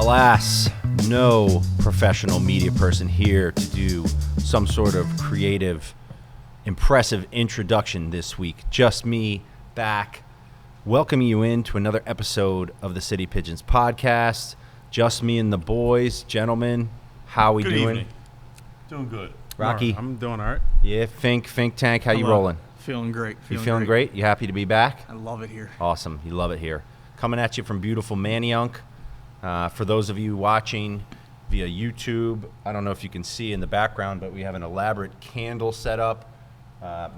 Alas, no professional media person here to do some sort of creative, impressive introduction this week. Just me back, welcoming you into another episode of the City Pigeons Podcast. Just me and the boys. Gentlemen, how we Good doing? evening. Doing good. Rocky? I'm doing all right. Yeah, Fink Tank, how you rolling? Feeling great. You feeling great? You happy to be back? I love it here. Awesome. You love it here. Coming at you from beautiful Manayunk. For those of you watching via YouTube, I don't know if you can see in the background, but we have an elaborate candle set up.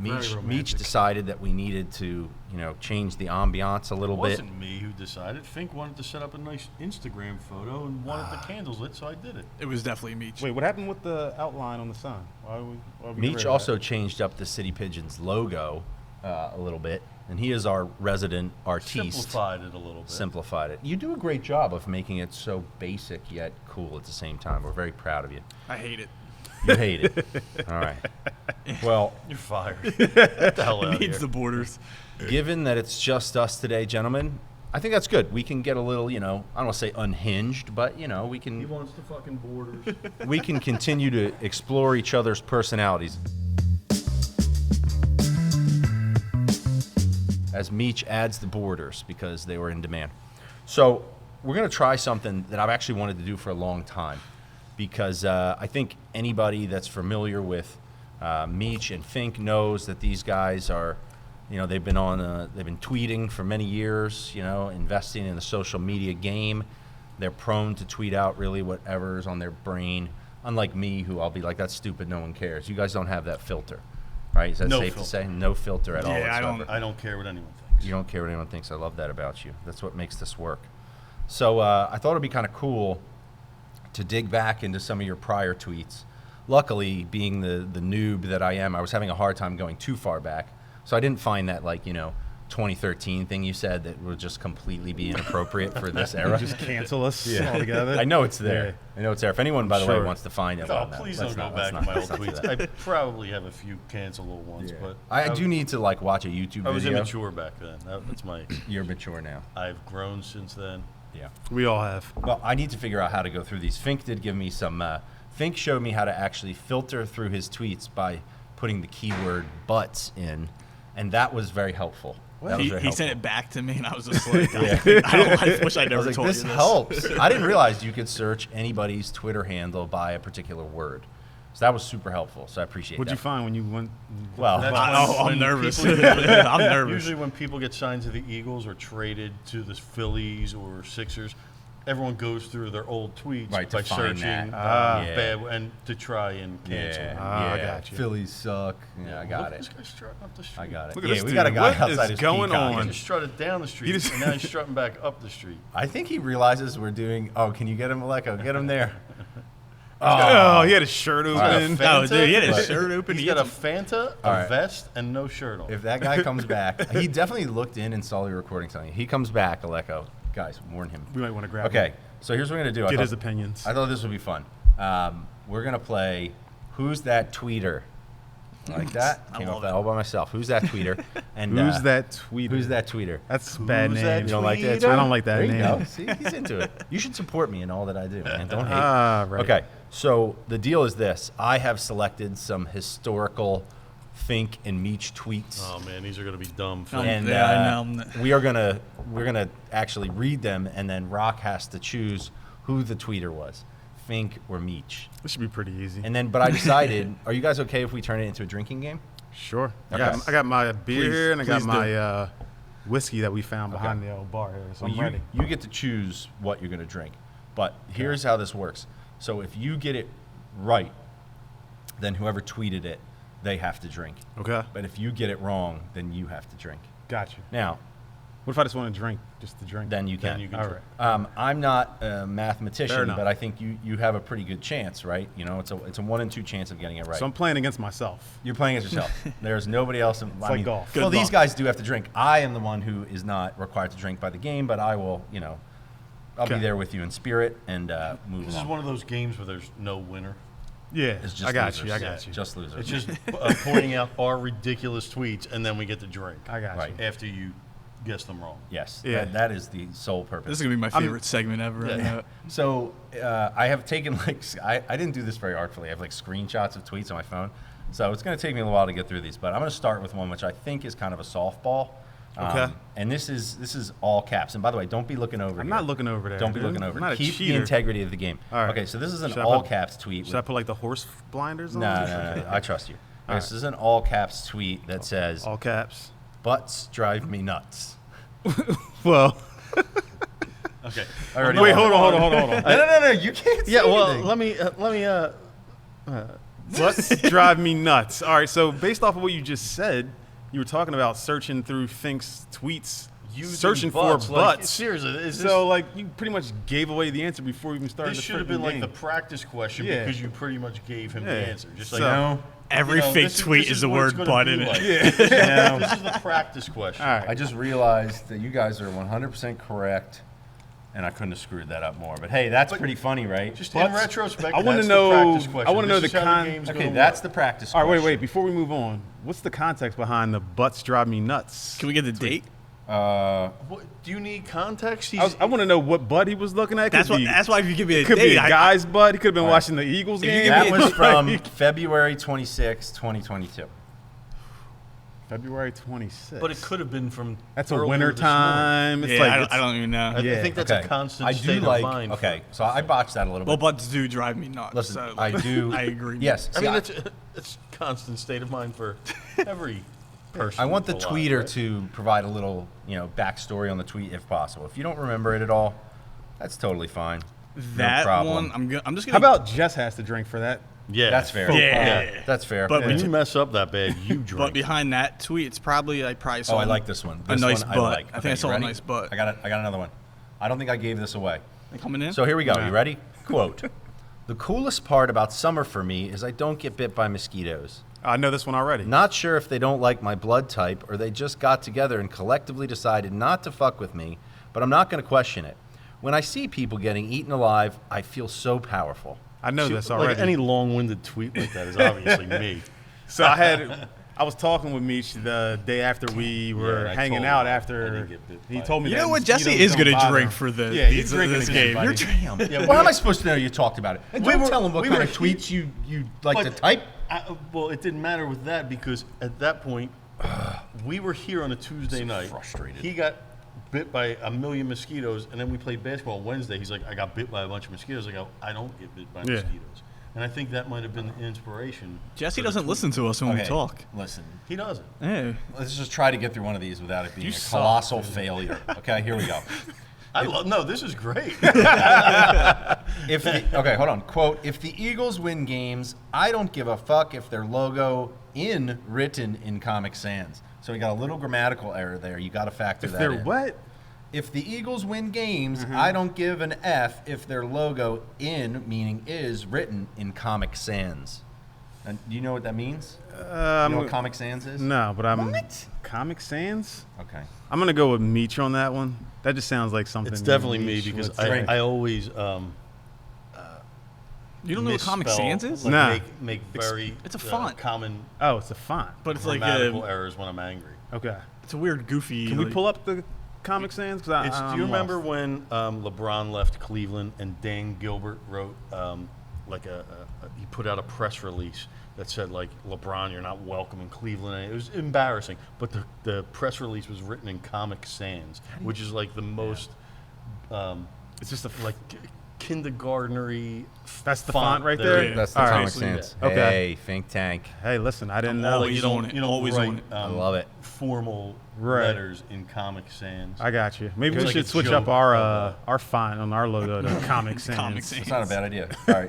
Meech decided that we needed to, change the ambiance a little bit. It wasn't me who decided. Fink wanted to set up a nice Instagram photo and wanted the candles lit, so I did it. It was definitely Meech. Wait, what happened with the outline on the sign? Why are we Meech also changed up the City Pigeons logo a little bit, and he is our resident artiste. Simplified it a little bit. Simplified it. You do a great job of making it so basic yet cool at the same time. We're very proud of you. I hate it. You hate it. All right. Well, You're fired. Get the hell out It of needs here. the borders. given that it's just us today, gentlemen, I think that's good. We can get a little, I don't want to say unhinged, but, we He can wants the fucking borders. we can continue to explore each other's personalities. As Meech adds the borders because they were in demand. So we're going to try something that I've actually wanted to do for a long time because I think anybody that's familiar with Meech and Fink knows that these guys are, they've been tweeting for many years, investing in the social media game. They're prone to tweet out really whatever's on their brain, unlike me, who I'll be like, that's stupid, no one cares. You guys don't have that filter, right? Is that No safe filter. to say? No filter at all Yeah, whatsoever. I don't care what anyone thinks. You don't care what anyone thinks. I love that about you. That's what makes this work. So I thought it'd be kind of cool to dig back into some of your prior tweets. Luckily, being the noob that I am, I was having a hard time going too far back. So I didn't find that 2013 thing you said that would just completely be inappropriate for this era. just cancel us altogether? I know it's there. Yeah. I know it's there. If anyone, by the way, Sure. wants to find it, Oh, please don't go back to my old tweets. I I probably have a few cancelable ones, but I do need to watch a YouTube video. I was immature back then. That's my. You're mature now. I've grown since then. Yeah. We all have. Well, I need to figure out how to go through these. Fink did give me some. Fink showed me how to actually filter through his tweets by putting the keyword "butts" in, and that was very helpful. That was He very sent helpful. it back to me, and I was just like, I wish I I never was like, told this you this. helps. I didn't realize you could search anybody's Twitter handle by a particular word. So that was super helpful. So I appreciate What'd that. you find when you went? Well, That's I'm when nervous. people- I'm nervous. Usually when people get signed to the Eagles or traded to the Phillies or Sixers, everyone goes through their old tweets Right, to by find searching that. bad and to try and cancel them. I got you. Phillies suck. Yeah, I got Look at it. this guy strutting up the street. I got it. Look at Yeah, this we dude. got a guy What outside is his going peacock. on? He just strutted down the street, just- and now he's strutting back up the street. I think he realizes we're doing. Oh, can you get him, Aleko? Get him there. Oh, he had his shirt He's got a open. Fanta, Oh, dude, he had his but shirt open. He's He got had a Fanta, a All right. vest, and no shirt on. If that guy comes back, he definitely looked in and saw you recording something. He comes back, Aleko. Guys, warn him. We might want to grab Okay, him. so here's what we're going to do. Get I his thought, opinions. I thought this would be fun. We're going to play Who's That Tweeter? Like that? I Came love up that it. all by myself. Who's that tweeter? And Who's that tweeter? Who's that tweeter? That's a bad Who's name. that You don't like that? tweeter? I don't like that There you name. go. See, he's into it. You should support me in all that I do, man. Don't hate. Right. Okay, so the deal is this. I have selected some historical Fink and Meech tweets. Oh man, these are gonna be dumb. And Yeah, I know. we're gonna actually read them, and then Rock has to choose who the tweeter was, Fink or Meech. This should be pretty easy. And then, but I decided, are you guys okay if we turn it into a drinking game? Sure. Okay. I got my beer Please- here, and I got please my whiskey that we found Okay. behind the old bar here. So Well, I'm ready. you get to choose what you're gonna drink, but here's how this works. So if you get it right, then whoever tweeted it, they have to drink. Okay. But if you get it wrong, then you have to drink. Got you. Now, What if I just want to drink? Just to drink? then you can. Then you can All drink. right. I'm not a Fair mathematician, enough. but I think you have a pretty good chance, right? It's a 1 in 2 chance of getting it right. So I'm playing against myself. You're playing against yourself. There's nobody else. like golf. Well, Good these luck. guys do have to drink. I am the one who is not required to drink by the game, but I will, I'll be Okay. there with you in spirit and move This is along. one of those games where there's no winner. Yeah. It's just I got losers. you. I Yeah, got you. Just losers. It's just pointing out our ridiculous tweets, and then we get to drink I got Right. you. after you guess them wrong. Yes, Yeah. that is the sole purpose. This is gonna be my favorite segment ever. I know it. So I have taken I didn't do this very artfully. I have screenshots of tweets on my phone. So it's going to take me a while to get through these, but I'm going to start with one which I think is kind of a softball. Okay. And this is all caps. And by the way, don't be looking over. I'm here. not looking over there. Don't be dude. looking over. I'm not a Keep cheater. the integrity of the game. All right. Okay, so this is an Should I all put- caps tweet. Should I put like the horse blinders on? No, I trust you. Okay, so this is an all caps tweet that says, All caps. "Butts drive me nuts." Well, Okay. I already wait, know. hold on. No, you can't. Yeah. say Well, anything. let me. Butts drive me nuts. All right, so based off of what you just said, you were talking about searching through Fink's tweets, searching for butts. Seriously, is So, like, you pretty much gave away the answer before we even started this the should have been freaking like game. the practice question Yeah. because you pretty much gave him Yeah. the answer. Just like, So- no. Every fake this tweet this is the what it's word gonna butt be in it. like. Yeah. This is the practice question. All right. I just realized that you guys are 100% correct, and I couldn't have screwed that up more. But hey, that's pretty funny, right? Just Butts- in retrospect, I wanna that's know- the practice question. I wanna know This the is how con- game's Okay, gonna that's work. the practice All right, question. wait. Before we move on, what's the context behind the butts drive me nuts? Can we get the date? What, do you need context? I want to know what butt he was looking at. That's why if you give me a Could date, be a guy's butt. He could have been All right. watching the Eagles If you game. give That me was from February 26, 2022. February 26th. But it could have been from. That's a earlier winter this morning. time. It's Yeah, like I don't even know. I Yeah. think that's Okay. a constant I state do of like. mind. Okay, so I botched that a little Well, bit. butts do drive me nuts. Listen, so, I do. I agree. Yes. I see, mean, it's constant state of mind for every person. I want the alive, tweeter right? to provide a little, backstory on the tweet if possible. If you don't remember it at all, that's totally fine. that no problem. one, I'm just How gonna. about Jess has to drink for that? Yeah, That's fair. Yeah. That's fair. But When you mess up that bad, you drink. But behind that tweet, it's probably I probably saw. Oh, I like this one. A This nice one butt. like. I think I you saw a ready? nice butt. I got another one. I don't think I gave this away. Coming in. So here we go. Yeah. You ready? Quote: "The coolest part about summer for me is I don't get bit by mosquitoes. I know this one already. Not sure if they don't like my blood type or they just got together and collectively decided not to fuck with me, but I'm not going to question it. When I see people getting eaten alive, I feel so powerful." I know this like already. any long-winded tweet like that is obviously me. So I was talking with Meech the day after we were I hanging told out him I after didn't get bit he by told me You that know what? mosquitoes Jesse is don't going to bother drink him. for the Yeah, he's drinking this again, game. buddy. You're Yeah, Well, how am I supposed to know you talked about it? And We don't were- tell them what we kind were of tweets you like to But- type. Well, it didn't matter with that because at that point, we were here on a Tuesday night. frustrated. He got bit by a million mosquitoes, and then we played basketball on Wednesday. He's like, I got bit by a bunch of mosquitoes. I go, I don't get bit by Yeah. mosquitoes. And I think that might have been the inspiration. Jesse for the doesn't tweet. listen to us when we Okay, talk. Listen, He doesn't. Yeah. let's just try to get through one of these without it being You a suck, colossal failure. Okay, here we go. No, this is great. Okay, hold on. Quote: "If the Eagles win games, I don't give a fuck if their logo written in Comic Sans." So we got a little grammatical error there. You got to factor If that they're in. what? If the Eagles win games, I don't give an F if their logo meaning is written in Comic Sans. And do you know what that means? You know what Comic Sans is? No, but I'm What? Comic Sans. Okay. I'm gonna go with Meech on that one. That just sounds like something. It's definitely me Meech because would say. I always You don't know what Comic misspell, Sans is? like, Nah. make very it's a font. common Oh, it's a font. But it's like grammatical a, errors when I'm angry. Okay. it's a weird, goofy. Can we like- pull up the Comic Sans? Because Do you remember when LeBron left Cleveland and Dan Gilbert wrote he put out a press release that said like, LeBron, you're not welcome in Cleveland. And it was embarrassing, but the press release was written in Comic Sans, which is like the most It's just a like kindergartnery. That's the font right there? is. That's the All right. Comic Basically, Sans. yeah. Okay. Hey, think tank. Hey, listen, I didn't I'm know. always on it. You don't Always write, on it. I love it. Formal Right. letters in Comic Sans. I got you. Maybe It's we like should a switch joke up our font on our logo to Comic Sans. Comic Sans. It's not a bad idea.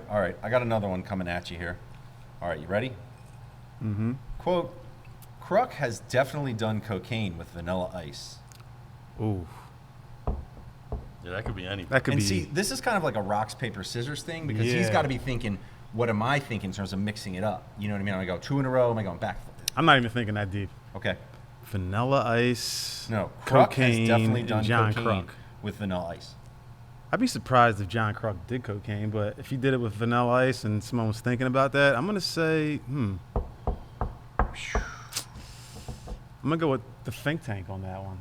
All right. I got another one coming at you here. All right, you ready? Mm-hmm. Quote: "Kruk has definitely done cocaine with Vanilla Ice." Ooh, Yeah, that could be anything. that could And be. see, this is kind of like a rocks, paper, scissors thing because he's Yeah. got to be thinking, what am I thinking in terms of mixing it up? You know what I mean? Am I going 2 in a row? Am I going back? I'm not even thinking that deep. Okay. Vanilla Ice. No, Kruk cocaine. has definitely and done John cocaine Kruk. with Vanilla Ice. I'd be surprised if John Kruk did cocaine, but if he did it with Vanilla Ice and someone was thinking about that, I'm gonna say, I'm gonna go with the think tank on that one.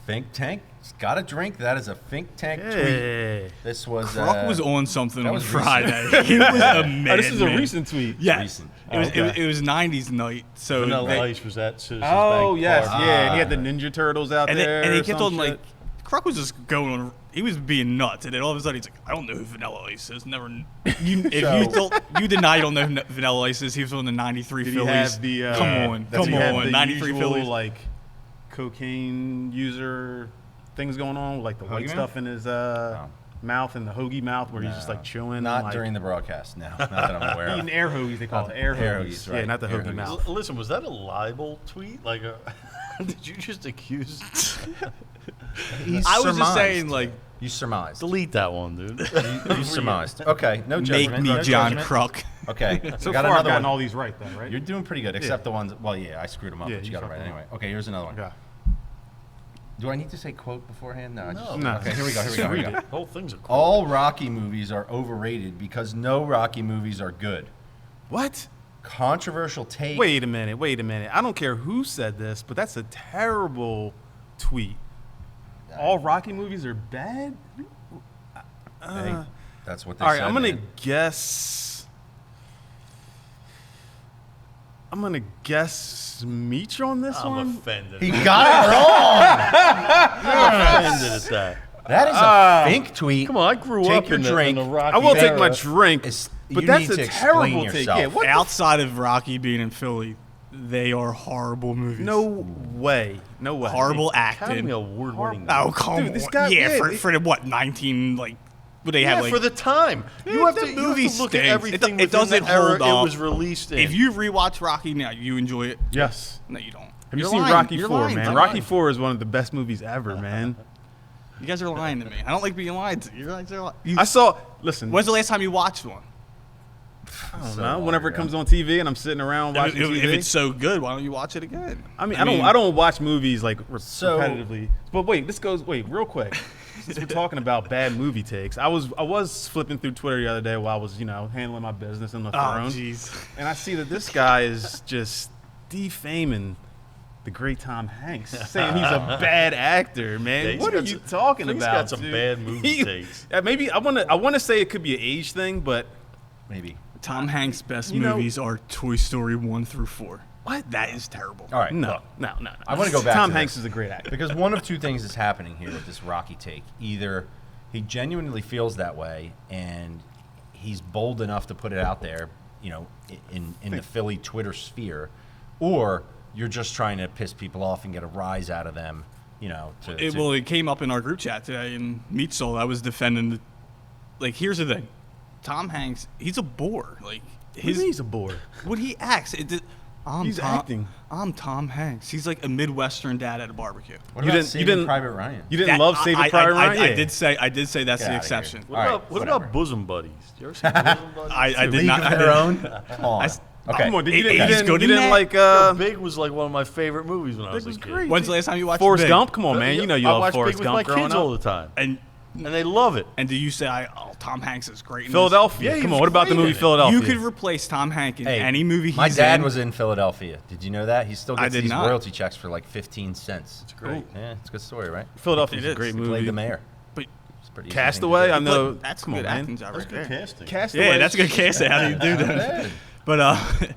Fink Tank. Got a drink. That is a Fink Tank tweet. This was. Croc was on something on was Friday. He was a man. Oh, this is a recent tweet. Yeah. Recent. It was 90s night. So Vanilla Ice was at Citizens Oh Bank yes, Park. yeah. And he had the Ninja Turtles out there. and he or kept some on shit. like, Croc was just going on. He was being nuts, and then all of a sudden he's like, "I don't know who Vanilla Ice is." Never. If you deny you don't know who Vanilla Ice is, he was on the '93 Did he Phillies. have the Come did he have on, the '93 usual, Phillies. like cocaine user things going on, like the white Hoagie stuff in his mouth and the hoagie mouth where he's just like chewing. Not like, during the broadcast. No, not that I'm aware of. eating air hoagies. They call it air hoagies. right. Yeah, not the Air hoagie hoagies. mouth. Listen, was that a libel tweet? Like, did you just accuse? I was just saying, like, You surmised. Delete that one, dude. You surmised. Okay, no make judgment. me no John judgment. Croc. Okay, So got far, I've another gotten one. all these right, though, right? You're doing pretty good, except the ones. Well, yeah, I screwed them up, Yeah, but you you got it right fucked them anyway. Okay, here's another one. Okay. Do I need to say quote beforehand? No. I just, No. Okay, here we go. Here we go. The whole thing's a quote. All Rocky movies are overrated because no Rocky movies are good. What? Controversial take. Wait a minute. I don't care who said this, but that's a terrible tweet. All Rocky movies are bad? Hey, that's what they All right, said. I'm going to man. guess. I'm going to guess Meech on this I'm one. offended. He got it wrong. I'm offended at that. That is a Fink tweet. Come on, I grew Take up your in drink. the Rocky I will take era. my drink, It's- but you that's need to a explain terrible take. yourself. Yeah, what the Outside of Rocky being in Philly, they are horrible movies. No way. No way. horrible Academy acting. Award-winning. Oh come Dude, this on! guy- yeah, yeah, for the what 19 like. What they Yeah, have like for the time. You have to movie look at stinks. everything It within doesn't the era hold it up. was released in. If you rewatch Rocky now, you enjoy it. Yes. No, you don't. Have you You're seen lying. Rocky You're 4, lying. man? You're Rocky lying. 4 is one of the best movies ever, man. You guys are lying to me. I don't like being lied to. You guys are I saw, listen, When's the last time you watched one? I don't know, whenever it comes on TV and I'm sitting around watching TV. If it's so good, why don't you watch it again? I mean, I don't watch movies like So- repetitively. But wait, real quick. Since we're talking about bad movie takes, I was flipping through Twitter the other day while I was, handling my business on the Oh, throne. jeez. And I see that this guy is just defaming the great Tom Hanks, saying he's a bad actor, man. Yeah, he's What are got you some- talking Fink's about? got some dude? bad movie takes. Maybe I want to say it could be an age thing, but Maybe. Tom Hanks' best You know- movies are Toy Story 1 through 4. what? That is terrible. All right. No, look, no. I want to go back Tom to Hanks this. is a great actor. Because one of two things is happening here with this Rocky take. Either he genuinely feels that way and he's bold enough to put it out there, in the Philly Twitter sphere, or you're just trying to piss people off and get a rise out of them, Well, it came up in our group chat today, and Meech Soul, I was defending the. Like, here's the thing. Tom Hanks, he's a bore. Like, He's a bore. when he acts, He's acting. I'm Tom Hanks. He's like a Midwestern dad at a barbecue. What You about didn't- you Saving didn't- Private Ryan? You didn't love Saving Private Ryan? I Yeah. did say that's Get the outta here. exception. What All about right, what whatever. about Bosom Buddies? Do you ever see Bosom Buddies? I did League not. of I Their did- Own? Come on. s- Okay. Come on, dude. You He's didn't, good you in didn't that? like. Big was like one of my favorite movies when I was a was kid. great. When's the last time you watched Forrest Big? Gump? Come on, man. You know you I love watch Forrest Big with Gump my growing kids up. all the time, And they love it. do you say, Tom Hanks is great in this? Philadelphia. Yeah, Come he on, was what about the great movie in it. Philadelphia? You could replace Tom Hanks in Hey, any movie he's my dad in. was in Philadelphia. Did you know that? He still I gets did these not. royalty checks for like 15 cents. It's great. Yeah, it's a good story, right? Philadelphia's It a is. great He movie. played the mayor. But It's pretty easy Castaway. thing to I do. know. that's Come good on, acting man. job That's right good there. casting. Castaway. Yeah, that's good casting. How do you do Not that? bad. But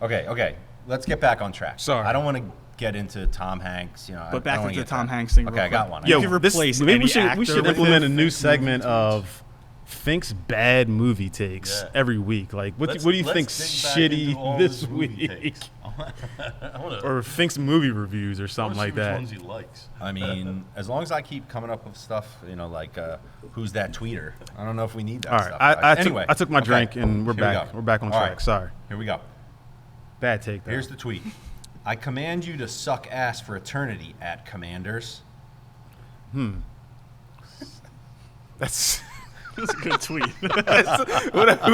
Okay. Let's get back on track. Sorry. I don't want to get into Tom Hanks. But back I don't wanna into get Tom that. Hanks thing Okay, real I got quick. one. Yo, I could got one. replace maybe any we should actor with implement a him. new segment of Fink's bad movie takes Yeah. every week. Like, what do you think's shitty this week? Or Fink's movie reviews or something like that. Ones he likes. I mean, as long as I keep coming up with stuff, like who's that tweeter? I don't know if we need that All right, stuff. I guys. Anyway, took my okay, drink and we're here we back. go. We're back on All track. right, Sorry, Here we go. bad take. Though. Here's the tweet. I command you to suck ass for eternity at Commanders. That's That's a good tweet. whoever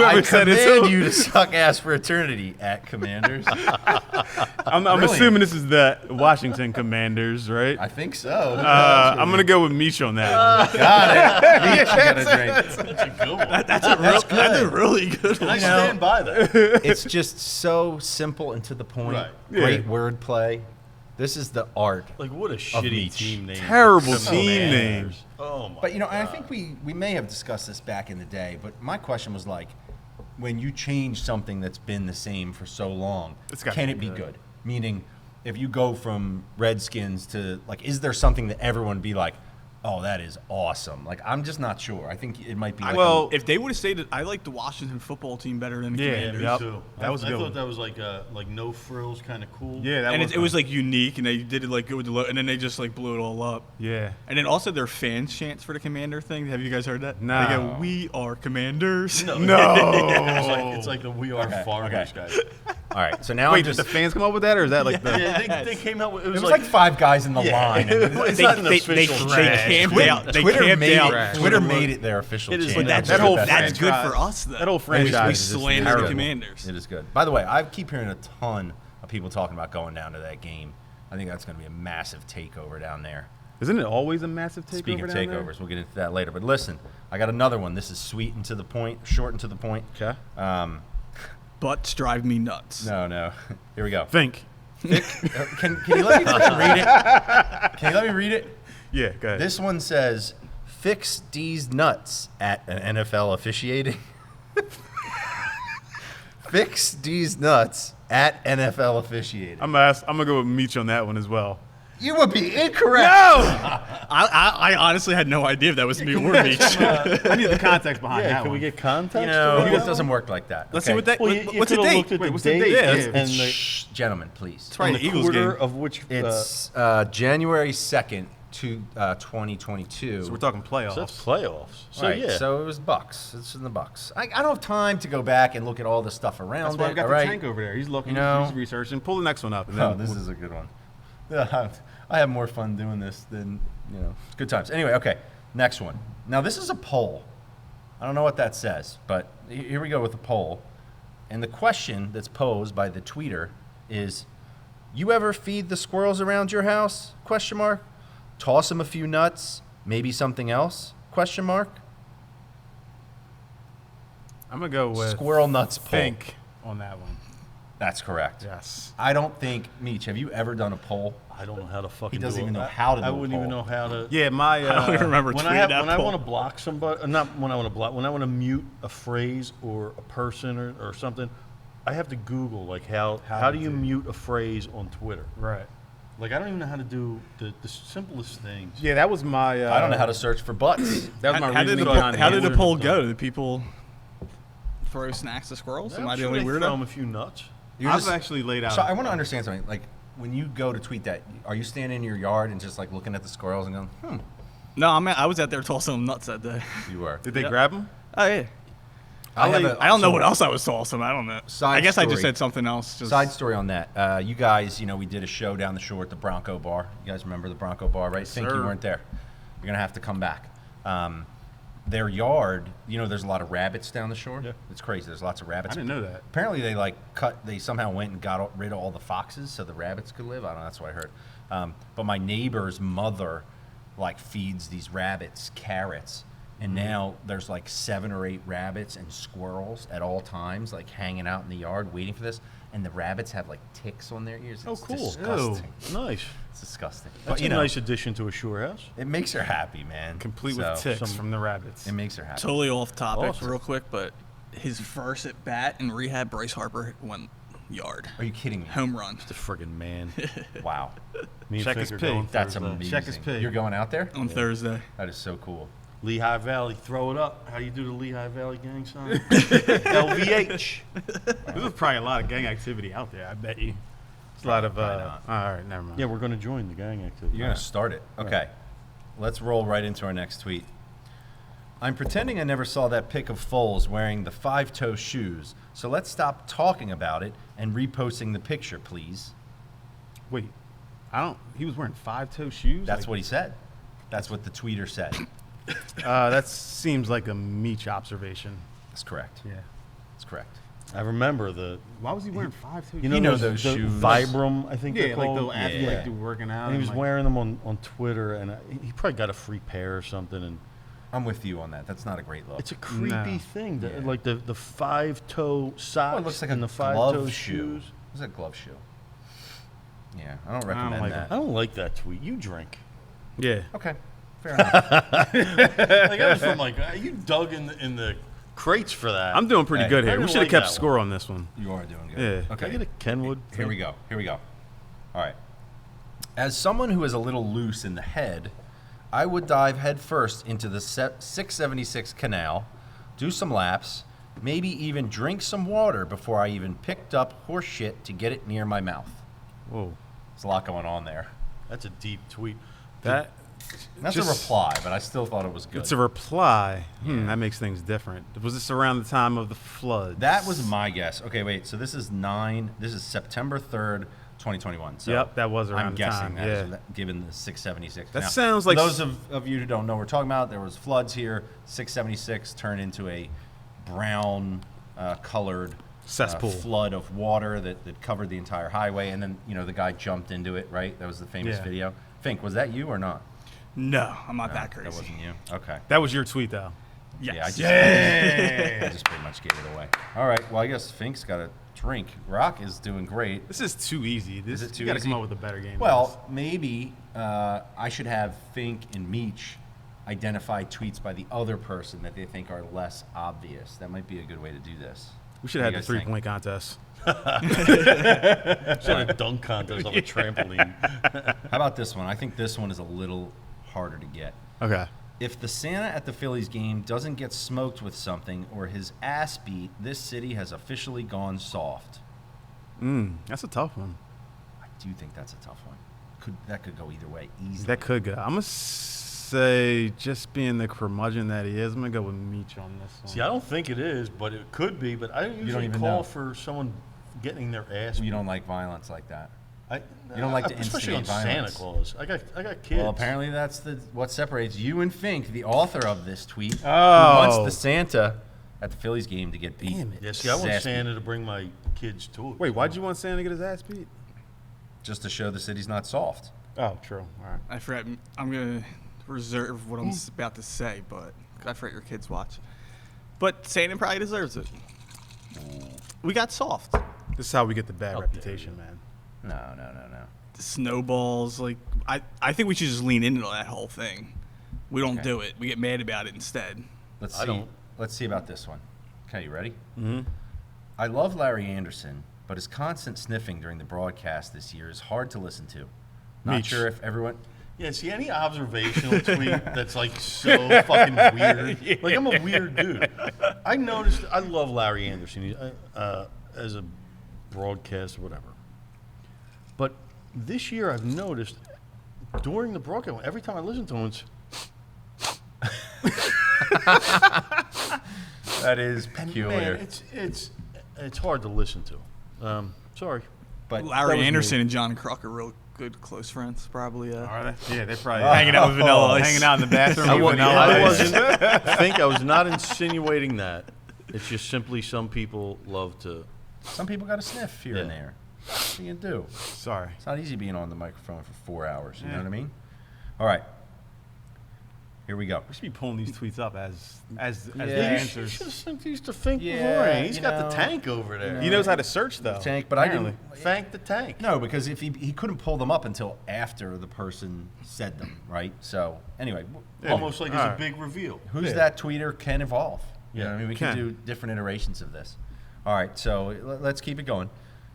I said it. command you to suck ass for eternity at Commanders. I'm Brilliant. assuming this is the Washington Commanders, right? I think so. I'm gonna go with Meech on that. Got it. You got a drink. That's a good one. That's a really good I one. stand by that. It's just so simple and to the point. Right. Great wordplay. This is the art. Like, what a Meech. shitty team name. Terrible team name. Oh, my But, you know, and I God. think we may have discussed this back in the day, but my question was like, when you change something that's been the same for so long, It's gotta can be it be good. good? Meaning, if you go from Redskins to, like, is there something that everyone would be like, oh, that is awesome? Like, I'm just not sure. I think it might be like Well, If they would have stayed, I like the Washington football team better than the Yeah, Commanders. yep. too. That was a I good thought one. that was like no frills, kind of cool. Yeah, that And was it was fun. like unique, and they did it like good with the and then they just like blew it all up. Yeah. And then also their fans chants for the Commander thing. Have you guys heard that? No. They go, "We are Commanders." No. It's like the We Are Okay, Farmers okay. guy. all right, so now Wait, I'm did just. the fans come up with that, or is that like the? Yeah, they came out with It was like 5 guys in the line. and It's They, not an they official camped Twitter, out. They Twitter camped made out. it. Twitter made it their official It is chant. like That's that whole that's good franchise- for us though. That whole We franchise. is just slander the terrible. Commanders. It is good. By the way, I keep hearing a ton of people talking about going down to that game. I think that's going to be a massive takeover down there. Isn't it always a massive takeover? Speaking of down there? takeovers, we'll get into that later. But listen, I got another one. This is sweet and to the point, short and to the point. Okay. Butts drive me nuts. No. Here we go. Think. Can you let me freaking read it? Can you let me read it? Yeah, go ahead. This one says, "Fix D's nuts at an NFL officiating." Fix D's nuts at NFL officiating. I'm gonna go with Meech on that one as well. You would be incorrect. I honestly had no idea if that was me or Meech. I need the context behind Yeah, that can one. we get context? You know, to it doesn't work like that. Let's okay? see what that. Well, you what's the could've date? looked at Wait, the what's the date date? and- Yeah. and the- Shh, gentlemen, please. Probably and the Eagles quarter game. of which It's January 2nd to 2022. So we're talking playoffs. so that's playoffs. So Right, yeah. so it was Bucks. It's in the Bucks. I don't have time to go back and look at all the stuff around That's why it. I've got all the right? tank over there. He's looking. You know- He's researching. Pull the next one up. And Oh, then this is a good one. Yeah, I have more fun doing this than, good times. Anyway, okay, next one. Now, this is a poll. I don't know what that says, but here we go with the poll. And the question that's posed by the tweeter is, you ever feed the squirrels around your house? Question mark. Toss them a few nuts, maybe something else? Question mark. I'm gonna go with Squirrel nuts poll. Think on that one. That's correct. Yes. I don't think, Meech, have you ever done a poll? I don't know how to fucking. He doesn't do even it. know how to do I a wouldn't even poll. know how to. Yeah, my. I don't even remember When tweeting that when I poll. want to block somebody, not when I want to block, when I want to mute a phrase or a person or something, I have to Google like how do you mute a phrase on Twitter? Right. Like I don't even know how to do the simplest things. Yeah, that was my. I don't know how to search for butts. That was my How did reasoning the behind how did the answer. poll go? Did people throw snacks to squirrels? Am I the only Throw weirdo? them a few nuts. You're I've just- actually laid out. So I want to understand something. Like, when you go to tweet that, are you standing in your yard and just like looking at the squirrels and going, No, I was out there tossing them nuts that day. you were? Did they Yep. grab him? Oh yeah. I have a- I don't know so- what else I was tossing. I don't know. Side I guess I story. just said something else. Just Side story on that. You guys, we did a show down the shore at the Bronco Bar. You guys remember the Bronco Bar, right? Think you sir. weren't there. You're going to have to come back. Their yard, there's a lot of rabbits down the shore. Yeah. It's crazy. There's lots of rabbits. I didn't know that. Apparently, they somehow went and got rid of all the foxes so the rabbits could live. I don't know. That's what I heard. But my neighbor's mother, feeds these rabbits carrots. And now there's 7 or 8 rabbits and squirrels at all times, hanging out in the yard waiting for this. And the rabbits have ticks on their ears. Oh, It's cool. disgusting. Nice. It's disgusting. That's But a nice addition to a shore house. it makes her happy, man. Complete with So, ticks from the rabbits. It makes her happy. totally off topic, Awesome. real quick. But his first at bat in rehab, Bryce Harper went yard, Are you kidding me? home run The friggin' man. Wow. Me and Check Fink his are pig. going That's Thursday. amazing. Check his pig. You're going out there? on Thursday. That is so cool. Lehigh Valley, throw it up. How do you do the Lehigh Valley gang sign? LVH. There's probably a lot of gang activity out there. I bet you. It's a lot of. Probably not. All right, never mind. Yeah, we're going to join the gang activity. You're going to start it. Okay. Let's roll right into our next tweet. I'm pretending I never saw that pic of Foles wearing the Fivetoed Shoes, so let's stop talking about it and reposting the picture, please. Wait, he was wearing 5-toe shoes. That's what he said. That's what the tweeter said. That seems like a Meech observation. That's correct. Yeah. That's correct. I remember the. Why was he wearing 5-toe? You know, He knows those the shoes. Vibram, I think Yeah, they're like the called. athletes Yeah. do working out. And he was like, wearing them on Twitter, and he probably got a free pair or something. And I'm with you on that. That's not a great look. it's a creepy No. thing, Yeah. like the 5-toe socks Oh, it looks like and a the glove 5-toe shoe. shoes. It's a glove shoe. Yeah, I don't recommend like that. I don't like that tweet. You drink. Yeah. Okay, fair enough. Like I was from you dug in the crates for that. I'm doing pretty Hey, good I here. We didn't should have like kept that score on this one. You are doing good. Yeah. Can I Okay. get a Kenwood? Here we go. All right. As someone who is a little loose in the head, I would dive headfirst into the 676 canal, do some laps, maybe even drink some water before I even picked up horse shit to get it near my mouth. Whoa. There's a lot going on there. That's a deep tweet. That That's just- a reply, but I still thought it was good. It's a reply. That makes things different. Was this around the time of the flood? That was my guess. Okay, wait. So this is September 3rd, 2021. So Yep, that was around I'm the guessing time, that is yeah. given the 676. That Now, sounds for like those of you who don't know what we're talking about, there was floods here. 676 turned into a brown colored Cesspool. flood of water that covered the entire highway, and then the guy jumped into it. Right, that was the famous Yeah. video. Fink, was that you or not? No, I'm not that crazy. That wasn't you. Okay. That was your tweet, though. Yes. Yeah, I just pretty much gave it away. All right. Well, I guess Fink's got a drink. Rock is doing great. This is too easy. Is it too you gotta easy? come up with a better game. Well, maybe I should have Fink and Meech identify tweets by the other person that they think are less obvious. That might be a good way to do this. we should What have do had you the guys think? 3-point contest. It's like a dunk contest on a trampoline. How about this one? I think this one is a little harder to get. Okay. If the Santa at the Phillies game doesn't get smoked with something or his ass beat, this city has officially gone soft. That's a tough one. I do think that's a tough one. That could go either way easily. That could go. I'm going to say, just being the curmudgeon that he is, I'm going to go with Meech on this one. See, I don't think it is, but it could be. But I don't usually even call know. for someone getting their ass. You don't like violence like that. You don't like to especially on instigate violence. Santa Claus. I got kids. Well, apparently that's what separates you and Fink, the author of this tweet, who Oh. wants the Santa at the Phillies game to get beat. Damn it. Yeah, see, I want His ass Santa to bring my kids to it. Wait, why'd you want Santa to get his ass beat? beat, just to show the city's not soft. Oh, true. All right. I forgot. I'm gonna reserve what I'm about to say, but I forgot your kids watch. But Santa probably deserves it. We got soft. This is how we get the bad How dare reputation, you. man. No. The snowballs, I think we should just lean into that whole thing. We don't Okay. do it. We get mad about it instead. Let's I see. don't. Let's see about this one. Okay, you ready? Mm-hmm. I love Larry Anderson, but his constant sniffing during the broadcast this year is hard to listen to. Not Meech. sure if everyone. Yeah, see, any observational tweet that's like so fucking weird. Like, I'm a weird dude. I noticed, I love Larry Anderson as a broadcaster, whatever. But this year I've noticed during the broadcast, every time I listen to him, it's, That is and peculiar. man, it's hard to listen to. Sorry. but that Larry was Anderson me. and John Kruk are real good close friends, probably. Are they? Yeah, they're probably Hanging out with Vanilla Ice. hanging out in the bathroom. I with wasn't, Vanilla I Ice. wasn't I was not insinuating that. It's just simply some people love to. Some people got to sniff here and Yeah. there. What are you gonna do? Sorry. It's not easy being on the microphone for 4 hours. You know Yeah. what I mean? All right. Here we go. We should be pulling these tweets up as Yeah. the You You answers. should have sent these to Fink Yeah, beforehand. He's you got know. the tank over there. He knows how to search though. Tank, but I apparently. didn't. Thank the tank. No, because if he couldn't pull them up until after the person said them, right? So anyway, Almost like it's Alright. a big reveal. who's that tweeter can evolve. You know Yeah. what I mean? We can Can. do different iterations of this. All right, so let's keep it going.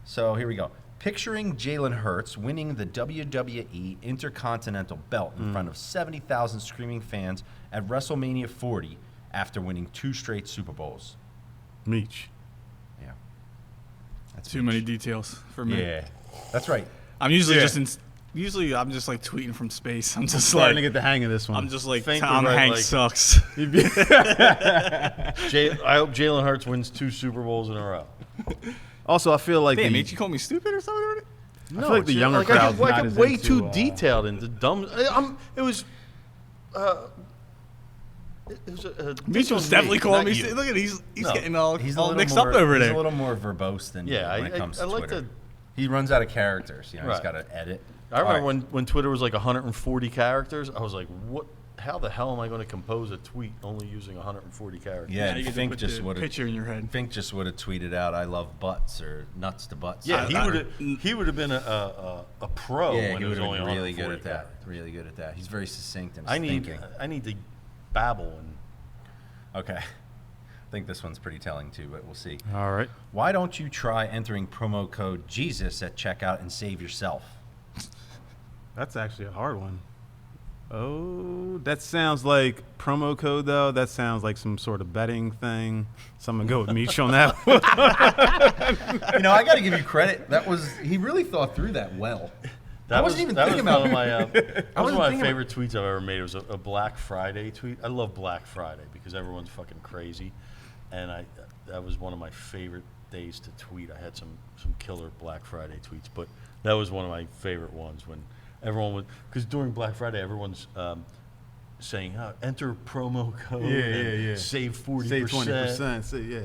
So here we go. Picturing Jalen Hurts winning the WWE Intercontinental Belt in front of 70,000 screaming fans at WrestleMania 40 after winning 2 straight Super Bowls. Meech. Yeah. That's Too many details for me. Yeah. That's right. I'm usually Yeah. usually I'm just like tweeting from space. I'm just Starting like to get the hang of this one. I'm just like Think Tom we're right, Hanks like- sucks. I hope Jalen Hurts wins 2 Super Bowls in a row. Also, I feel like Damn, the, made you call me stupid or something? already? I feel like the younger I crowd's get, I not get as way into, too detailed into dumb. It was a Meech this was definitely me, calling not me. you. Look at he's No, getting all He's a all little mixed more, up over he's there. a little more verbose than you Yeah, when it comes to I like Twitter. to. He runs out of characters. You know, he's Right. got to edit. I remember All right. when Twitter was like 140 characters. I was like, what? how the hell am I going to compose a tweet only using 140 characters? Yeah, Now you get to Fink put just the would have. picture in your head. Fink just would have tweeted out, "I love butts" or "nuts to butts." Yeah, he would have been a pro Yeah, when he it was would only have been really 140 good at that. characters. Really good at that. He's very succinct in his I need thinking. to babble and Okay. I think this one's pretty telling too, but we'll see. All right. Why don't you try entering promo code Jesus at checkout and save yourself? That's actually a hard one. Oh, that sounds like promo code, though. That sounds like some sort of betting thing. So I'm going to go with Meech on that one. I got to give you credit. He really thought through that well. I wasn't even thinking about one of my thinking favorite tweets I've ever made. It was a Black Friday tweet. I love Black Friday because everyone's fucking crazy, and that was one of my favorite days to tweet. I had some killer Black Friday tweets, but that was one of my favorite ones when everyone would, because during Black Friday everyone's saying enter promo code, save 40%, Save 20%. So, yeah.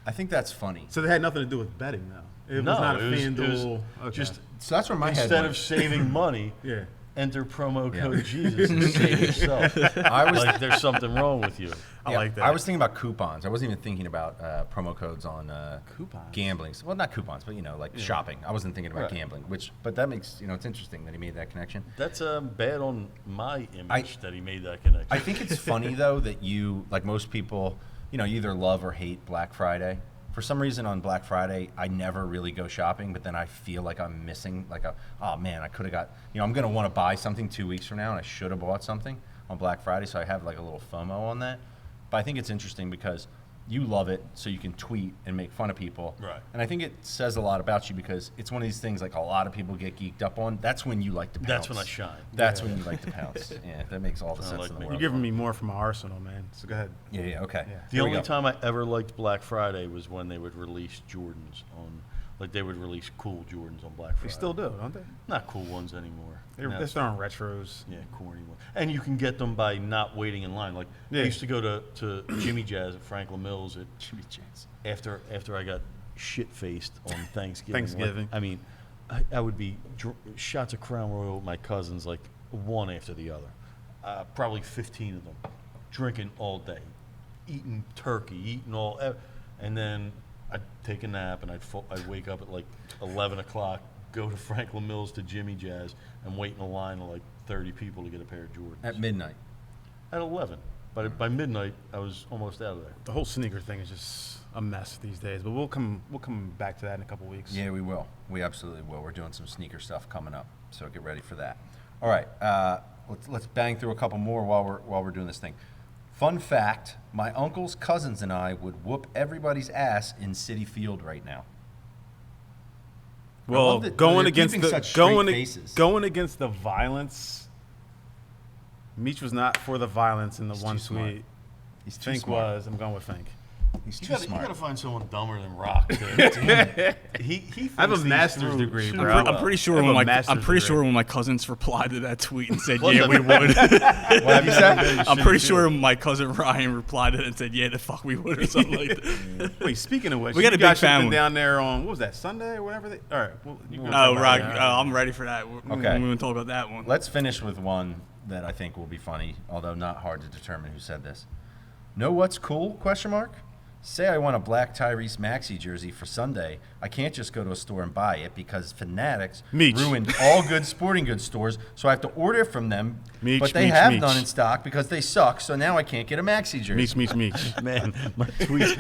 I think that's funny. So they had nothing to do with betting, though. It was not a FanDuel. Okay. Just So that's where my head instead went. of saving money, yeah. enter promo code Jesus and save yourself. I was Like there's something wrong with you. I like that. I was thinking about coupons. I wasn't even thinking about promo codes on Coupons? gambling. Well, not coupons, but shopping. I wasn't thinking about Right. gambling. But that makes it's interesting that he made that connection. That's bad on my image that he made that connection. I think it's funny though that you, like most people, you either love or hate Black Friday. For some reason on Black Friday, I never really go shopping, but then I feel like I'm missing, oh man, I could have got, I'm going to want to buy something 2 weeks from now, and I should have bought something on Black Friday, so I have like a little FOMO on that. But I think it's interesting because you love it, so you can tweet and make fun of people. Right. And I think it says a lot about you because it's one of these things like a lot of people get geeked up on. That's when you like to pounce. That's when I shine. That's when you like to pounce. Yeah, that makes all the sense like in the me. world. You're giving me more from my arsenal, man. So go ahead. Yeah, okay. Yeah. The Here we only go. time I ever liked Black Friday was when they would release Jordans they would release cool Jordans on Black Friday. They still do, don't they? Not cool ones anymore. They're No. throwing retros. Yeah, corny ones. And you can get them by not waiting in line. Like I Yeah. used to go to Jimmy Jazz at Franklin Mills at Jimmy Chance. after I got shit-faced on Thanksgiving. Thanksgiving. Like, I mean, I would be shots of Crown Royal with my cousins, like one after the other. Probably 15 of them. Drinking all day. Eating turkey, eating all. And then I'd take a nap, and I'd wake up at like 11 o'clock, go to Franklin Mills to Jimmy Jazz, and wait in a line of like 30 people to get a pair of Jordans. At midnight. At 11. But by midnight, I was almost out of there. The whole sneaker thing is just a mess these days. But we'll come back to that in a couple weeks. Yeah, we will. We absolutely will. We're doing some sneaker stuff coming up, so get ready for that. All right, let's bang through a couple more while we're doing this thing. Fun fact: my uncles, cousins, and I would whoop everybody's ass in City Field right now. I Well, love that going they're against keeping the such straight faces. going against the violence. Meech was not for the violence in the He's one too smart. tweet. He's too Fink smart. was. I'm going with Fink. He's You too gotta smart. find someone dumber than Rock. He I have a thinks these master's through degree, super bro. well. I'm pretty sure I have when a I'm master's pretty degree. sure when my cousins replied to that tweet and said, What "Yeah, the- we would." What have you said? I'm pretty sure when my cousin Ryan replied to it and said, "Yeah, the fuck we would," or something like that. Wait, speaking of which, We got you a guys big should have been family. down there on what was that Sunday or whatever? All right. Well, you can talk Oh, about Rock, that. I'm ready for that. Okay. We're going to talk about that one. Let's finish with one that I think will be funny, although not hard to determine who said this. Know what's cool? ? Say I want a black Tyrese Maxey jersey for Sunday. I can't just go to a store and buy it because Fanatics Meech. ruined all good sporting goods stores, so I have to order from them. Meech, but they Meech, have Meech. none in stock because they suck, so now I can't get a Maxey jersey. Meech. Man, my tweets,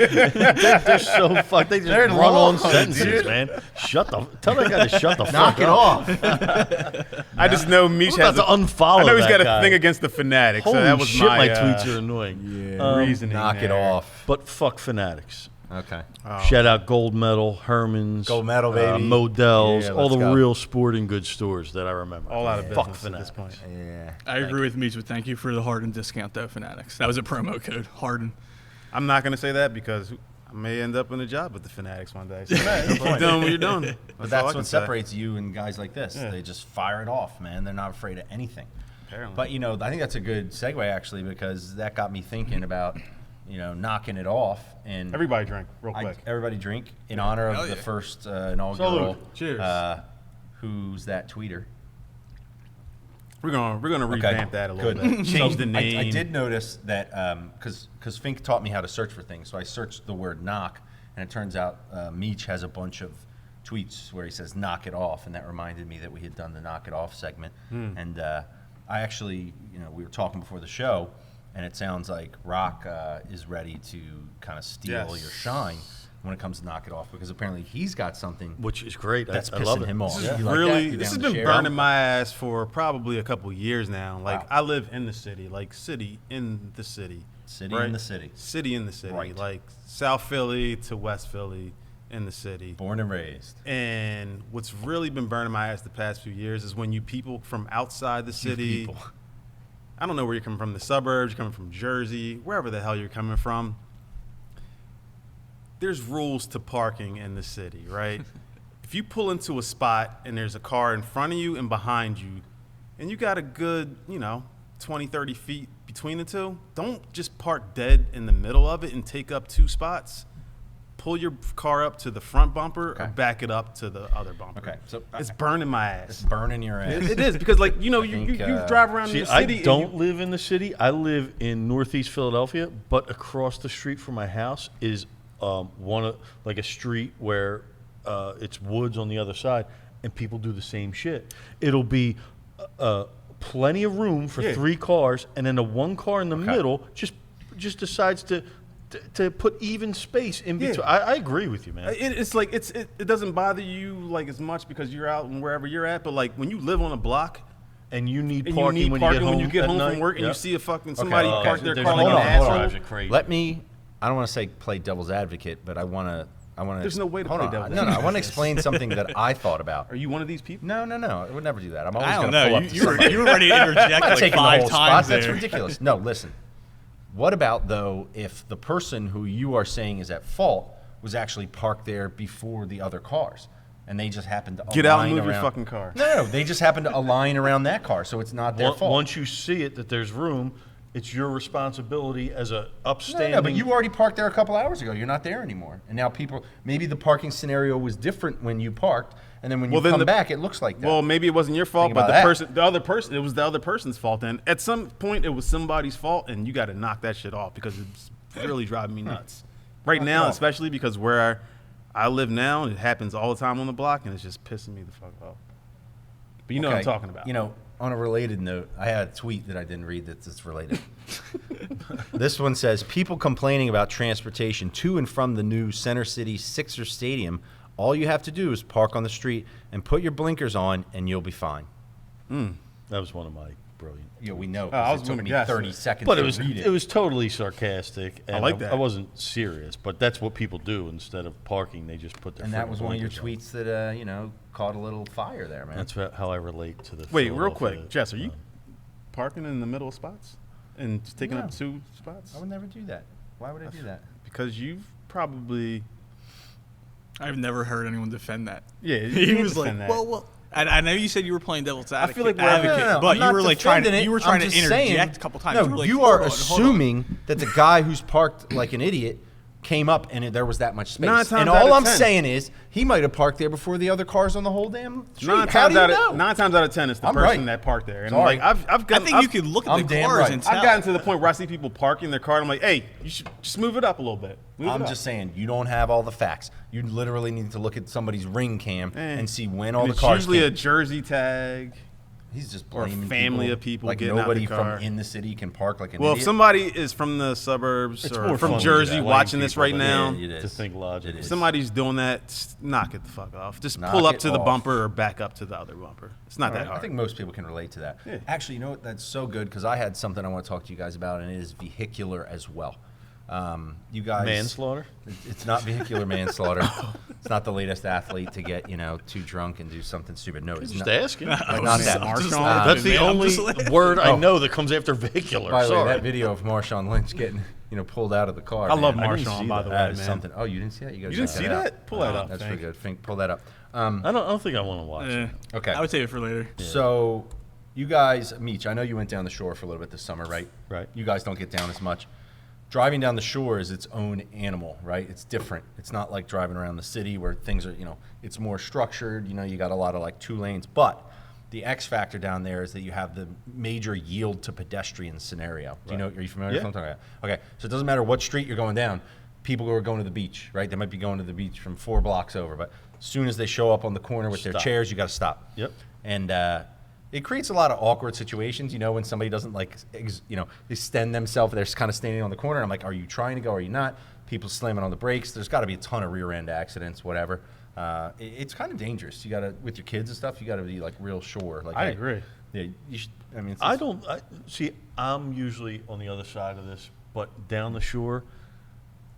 they're so fucked. They just They're run long, on sentences, dude. man. Tell that guy to shut the Knock fuck it up. off. I just know Meech I'm has about to unfollow I know he's that got a guy. thing against the Fanatics. Holy so that was shit, my tweets are annoying. reasoning. Knock it there. off. But fuck Fanatics. Okay. Shout out Gold Medal, Herman's, Gold Medal, baby. Modell's, Yeah, all let's the go. real sporting goods stores that I remember. All out of Fuck business at this Fanatics. point. Yeah. I agree with Meech, but thank you for the Harden discount, though, Fanatics. That was a promo code, Harden. I'm not going to say that because I may end up in a job with the Fanatics one day. So keep doing what you're doing. But all I that's can what say. separates you and guys like this. Yeah. They just fire it off, man. They're not afraid of anything. Apparently. But, I think that's a good segue, actually, because that got me thinking about, knocking it off. And Everybody drink real quick. everybody drink in honor of Hell the yeah. first inaugural. Salute. Cheers. Who's that tweeter? We're gonna revamp that a little bit. Change the name. I did notice that because Fink taught me how to search for things, so I searched the word knock, and it turns out Meech has a bunch of tweets where he says knock it off, and that reminded me that we had done the knock it off segment. And I actually, we were talking before the show, and it sounds like Rock is ready to kind of steal your shine when it comes to knock it off, because apparently he's got something which is great. that's I love pissing it. him off. This is You like really that? this has You're down been to share? burning my ass for probably a couple years now. Like Wow. I live in the city, like city in the city. City right? in the city. City in the city. Right. Like South Philly to West Philly in the city. Born and raised. And what's really been burning my ass the past few years is when you people from outside the city. people. I don't know where you're coming from, the suburbs, you're coming from Jersey, wherever the hell you're coming from. There's rules to parking in the city, right? If you pull into a spot and there's a car in front of you and behind you, and you got a good, 20, 30 feet between the two, don't just park dead in the middle of it and take up 2 spots. Pull your car up to the front bumper or back it up to the other bumper. Okay, so it's burning my ass. It's burning your ass. It is, because you think, drive around See, the city. I don't live in the city. I live in Northeast Philadelphia, but across the street from my house is a street where it's woods on the other side, and people do the same shit. It'll be plenty of room for 3 cars, and then the one car in the middle just decides to put even space in between. I agree with you, man. It's like it doesn't bother you like as much because you're out and wherever you're at, but like when you live on a block and you need and parking, when you get home from at work night, and you see a fucking somebody park their there's car no like an way. asshole. Drives you crazy. Let me. I don't want to say play devil's advocate, but I want to. There's no way to hold play on. devil's No, I advocate. want to explain something that I thought about. Are you one of these people? No. I would never do that. I'm always I going don't to pull know. up to You were somebody. ready to interject I'm not like taking the 5 whole times spot. That's there. ridiculous. No, listen. What about, though, if the person who you are saying is at fault was actually parked there before the other cars, and they just happened to Get out and align move your around- fucking car. No, they just happened to align around that car, so it's not their fault. Once you see it that there's room, it's your responsibility as a upstanding. No, but you already parked there a couple hours ago. You're not there anymore, and now people. Maybe the parking scenario was different when you parked, and then when you come back, it looks like that. Well, maybe it wasn't your fault, Think but about the other person, it was the other person's fault. And at some point, it was somebody's fault, and you got to knock that shit off because it's really driving me nuts. Right now, especially because where I live now, it happens all the time on the block, and it's just pissing me the fuck off. But you know what I'm talking about. On a related note, I had a tweet that I didn't read that's related. This one says, people complaining about transportation to and from the new Center City Sixer Stadium, all you have to do is park on the street and put your blinkers on, and you'll be fine. That was one of my brilliant. Yeah, we know. I was it took gonna me guess 30 it. seconds But to it read was totally sarcastic. And I like that. I wasn't serious, but that's what people do. Instead of parking, they just put their And that freaking was one of your blinkers on. tweets that, caught a little fire there, man. That's how I relate to the. Wait, real Philadelphia, quick, Jess, are you parking in the middle of spots and just taking No. up 2 spots? I would never do that. Why would I do that? Because you've probably I've never heard anyone defend that. Yeah, He you was like, defend that. well. I know you said you were playing devil's advocate, feel like we're- advocate, but I'm you not were like trying defending to it. you were I'm trying to just interject saying- a couple times. No, were like, you hold are on, hold on. assuming that the guy who's parked like an idiot came up and there was that much space. 9 times And out all of I'm 10. saying is he might have parked there before the other cars on the whole damn street. 9 How do times you out know? of 9 times out of 10, it's the I'm person right. that parked there. And Sorry. like I've I gotten, think you could look at I'm the damn cars right. and tell. I've gotten to the point where I see people parking their car and I'm like, hey, you should just move it up a little bit. Move it I'm up. just saying, you don't have all the facts. You literally need to look at somebody's ring cam and see when all And the it's cars usually came. a jersey tag. He's just or a blaming family of people like getting out nobody the car. from in the city can park like an Well, idiot. if somebody is from the suburbs It's or more from fun Jersey to watching blame this people right than now, it is. to think logically. It is. somebody's doing that, knock it the fuck off. Just Knock pull up it to the off. bumper or back up to the other bumper. It's not that Alright, hard. I think most people can relate to that. Yeah. Actually, you know what? That's so good because I had something I want to talk to you guys about, and it is vehicular as well. You guys, Manslaughter? It's not vehicular manslaughter. It's not the latest athlete to get too drunk and do something stupid. No, it's Just not. asking. Not that. Marshawn? That's the Man, I'm only just like- word I know that comes after vehicular. By the way, Sorry. that video of Marshawn Lynch getting pulled out of the car. I love man, didn't see Marshawn, by the way, That is man. something. Oh, you didn't see that? You, You didn't see that? Pull that up. That's Fink. pretty good. Fink, pull that up. I don't think I want to watch it. Okay. I would save it for later. So, you guys, Meech, I know you went down the shore for a little bit this summer, right? Right. You guys don't get down as much. Driving down the shore is its own animal, right? It's different. It's not like driving around the city where things are, it's more structured. You got a lot of like 2 lanes. But The X factor down there is that you have the major yield to pedestrians scenario. Do you know? Are you familiar with what I'm talking about? Okay, so it doesn't matter what street you're going down. People who are going to the beach, right? They might be going to the beach from 4 blocks over, but as soon as they show up on the corner with their chairs, you got to stop. Yep. And it creates a lot of awkward situations, when somebody doesn't extend themselves. They're kind of standing on the corner. I'm like, are you trying to go? Are you not? People slamming on the brakes. There's got to be a ton of rear end accidents, whatever. It's kind of dangerous. You got to, with your kids and stuff, you got to be like real sure. Like, I agree. Yeah, you should. I mean, I'm usually on the other side of this, but down the shore,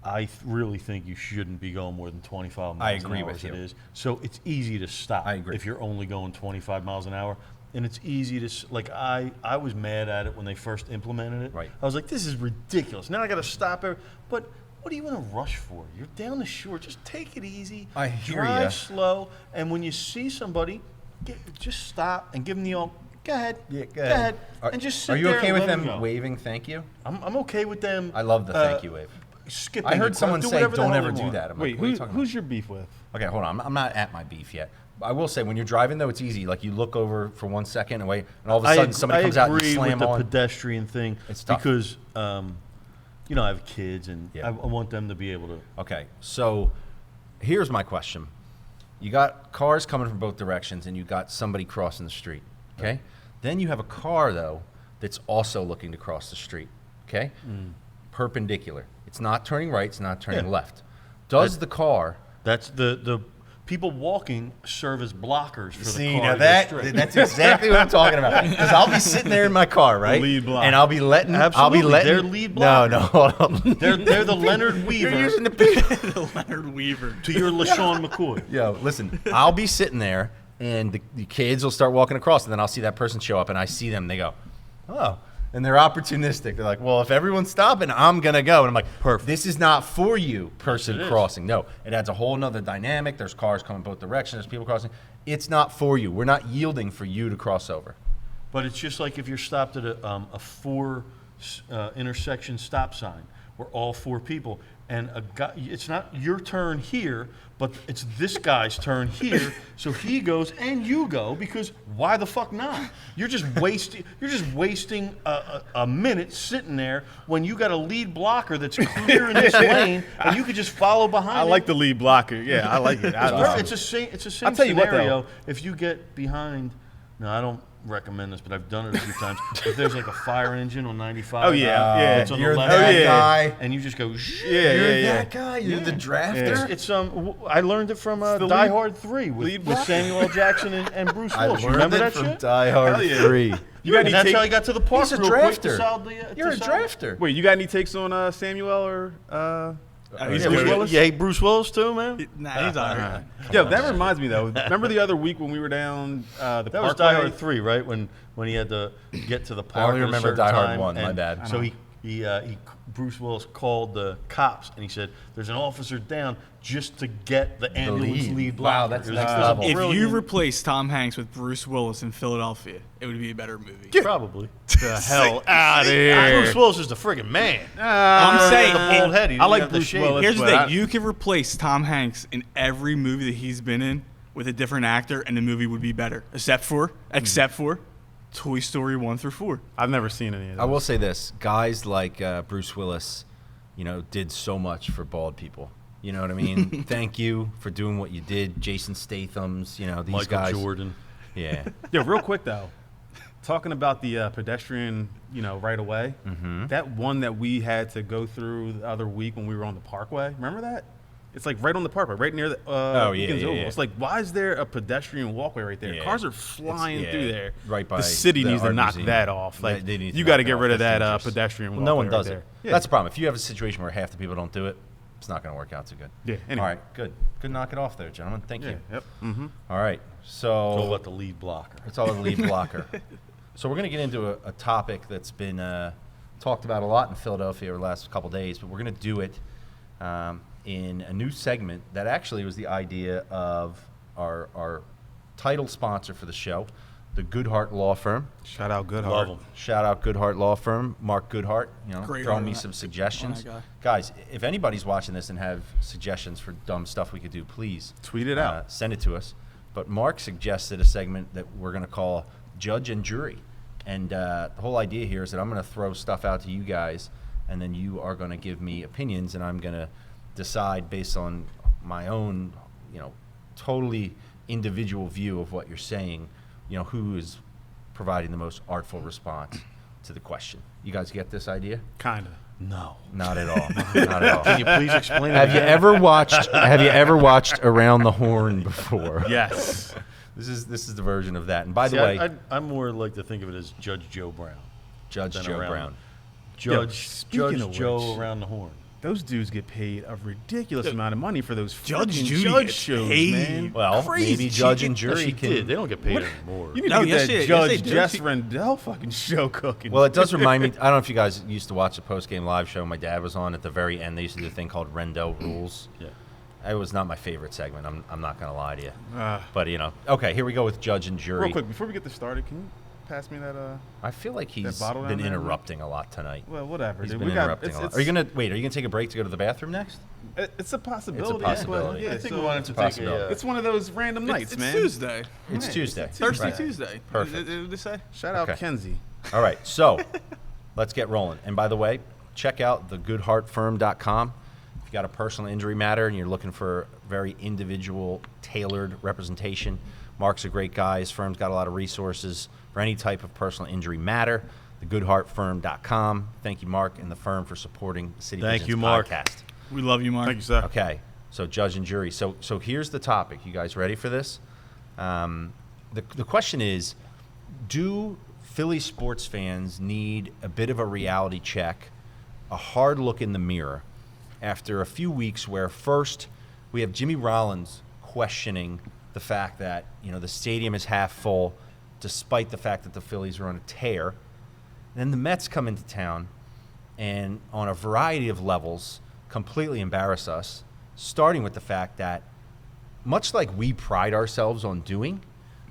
I really think you shouldn't be going more than 25 miles an hour. I agree with you. It is. So it's easy to stop. I agree. If you're only going 25 miles an hour. And it's easy to, like, I was mad at it when they first implemented it. Right. I was like, this is ridiculous. Now I got to stop it. But what are you in a rush for? You're down the shore. Just take it easy. I hear Drive ya. slow. And when you see somebody, just stop and give them the go ahead. Yeah, go ahead. And just sit there. Are you okay and with let them waving thank you? I'm okay with them. I love the thank you wave. Skipping. I heard someone say, whatever the don't hell ever they do want. that. I'm Wait, like, what are you talking who's your beef with? Okay, hold on. I'm not at my beef yet. I will say, when you're driving, though, it's easy. Like, you look over for 1 second away, and all of a sudden somebody comes out and you slam I agree on. with the pedestrian thing. It's tough. Because, I have kids, and Yeah. I want them to be able to. Okay, so here's my question. You got cars coming from both directions, and you got somebody crossing the street, okay? Right. Then you have a car, though, that's also looking to cross the street, okay? Perpendicular. It's not turning right. It's not turning left. Does the car... That's the people walking serve as blockers for See, the car. now that's exactly what I'm talking about. Because I'll be sitting there in my car, right? Lead block. And I'll be letting... Absolutely. They're lead blockers. No, hold on. They're the Leonard Weaver. You're using the The Leonard Weaver. to your LaShawn McCoy. Yo, listen, I'll be sitting there, and the kids will start walking across, and then I'll see that person show up, and I see them, and they go, oh. And they're opportunistic. They're like, well, if everyone's stopping, I'm going to go. And I'm like, perfect. This is not for you, person crossing. No, it adds a whole nother dynamic. There's cars coming both directions. There's people crossing. It's not for you. We're not yielding for you to cross over. But it's just like if you're stopped at a 4 intersection stop sign where all 4 people, and a guy, it's not your turn here, but it's this guy's turn here. So he goes and you go, because why the fuck not? You're just wasting a minute sitting there when you got a lead blocker that's clear in this lane, and you could just follow behind. I like the lead blocker. Yeah, I like it. It's the same I'll tell you what, scenario. though. If you get behind, no, I don't recommend this, but I've done it a few times. If there's like a fire engine on 95, Oh, yeah. it's on You're the left that hand, guy. and you just go. You're that guy. You're the drafter. It's I learned it from the Die lead- Hard 3 with lead blocker. Samuel L. Jackson and Bruce I Willis. You learned remember it that from shit? Die Hard Hell yeah. 3. And that's how he got to the park. He's a real quick to drafter. solve the, You're a to solve- drafter. Wait, you got any takes on Samuel or He's Bruce good. Willis? You hate Bruce Willis too, man? Nah, he's all right. Yeah, that reminds me though. Remember the other week when we were down the That was Parkway? Die Hard 3, right? When he had to get to the park. only at a remember certain Die Hard time, 1, my and bad. So Bruce Willis called the cops and he said, "There's an officer down just to get the ambulance lead Wow, blocker." that's It was next a level. If you brilliant- replace Tom Hanks with Bruce Willis in Philadelphia, it would be a better movie. probably. The hell out of Bruce Willis is the friggin' man. I'm saying, the bald head. He I didn't like have the Bruce shave. Willis. here's the but thing: I- you could replace Tom Hanks in every movie that he's been in with a different actor, and the movie would be better. Except for Toy Story 1 through 4. I've never seen any of those. I will say this: guys like Bruce Willis, did so much for bald people. You know what I mean? Thank you for doing what you did. Jason Statham's, these Michael guys. Jordan. Yeah. Yeah, real quick though. Talking about the pedestrian, right away. Mm-hmm. That one that we had to go through the other week when we were on the Parkway. Remember that? It's like right on the Parkway, right near the Beacons Oval. yeah. It's like, why is there a pedestrian walkway right there? Yeah. Cars are flying through there. Right by the city the needs to art knock museum. that off. Like, They need to you knock got to that get off. rid of That's that dangerous. pedestrian Well, walkway. no one right does there. it. Yeah. That's the problem. If you have a situation where half the people don't do it, it's not going to work out so good. Yeah, anyway. All right, good. Good knock it off there, gentlemen. Thank Yeah. you. Yep. Mm-hmm. All right, It's all so about the lead blocker. it's all a lead blocker. So we're going to get into a topic that's been talked about a lot in Philadelphia over the last couple days, but we're going to do it in a new segment that actually was the idea of our title sponsor for the show, the Goodhart Law Firm. Shout out Goodhart. Love him. Shout out Goodhart Law Firm, Mark Goodhart. Great throwing art me on some that- suggestions. on that Guys, if anybody's watching this and have suggestions for dumb stuff we could do, please Tweet it out. Send it to us. but Mark suggested a segment that we're going to call Judge and Jury. And the whole idea here is that I'm going to throw stuff out to you guys, and then you are going to give me opinions, and I'm going to decide based on my own, totally individual view of what you're saying, who is providing the most artful response to the question. You guys get this idea? Kind of. No. Not at all. Not at all. Can you please explain it? Have you ever watched Around the Horn before? Yes. This is the version of that. And by See, the way, I'm more like to think of it as Judge Joe Brown. Judge than Joe around- Brown. Speaking of Joe which, around the horn. those dudes get paid a ridiculous amount of money for those Judge freaking Judy judge gets shows, paid. man. Well, Crazy. maybe Judge and No, Jury she can. did. They don't get paid anymore. You need No, to get yes, that they- yes, Judge they do. Jesse Rendell fucking show cooking. Well, it does remind me. I don't know if you guys used to watch the post-game live show my dad was on. At the very end, they used to do a thing called Rendell Rules. Yeah. It was not my favorite segment. I'm not going to lie to you. Uh, But, okay, here we go with Judge and Jury. real quick, before we get this started, can you pass me that? I feel like he's bottle down been there? interrupting a lot tonight. Well, whatever. He's dude. been We got, interrupting a lot. Are you going to take a break to go to the bathroom next? It's a possibility. possibility. Yeah, I think so we wanted to take possibility. a. it's one of those random nights, it's man. Tuesday. It's Right. Tuesday. Thursday Right. Tuesday. Perfect. Did they say? Shout out Okay. Kenzie. All right, so let's get rolling. And by the way, check out thegoodheartfirm.com. If you got a personal injury matter and you're looking for very individual, tailored representation, Mark's a great guy. His firm's got a lot of resources for any type of personal injury matter. Thegoodheartfirm.com. Thank you, Mark, and the firm for supporting City Thank Pigeons you, Mark. Podcast. We love you, Mark. Thank you, sir. Okay, so Judge and Jury. So here's the topic. You guys ready for this? The question is, do Philly sports fans need a bit of a reality check, a hard look in the mirror, after a few weeks where first we have Jimmy Rollins questioning the fact that the stadium is half full, despite the fact that the Phillies are on a tear. Then the Mets come into town and on a variety of levels completely embarrass us, starting with the fact that much like we pride ourselves on doing,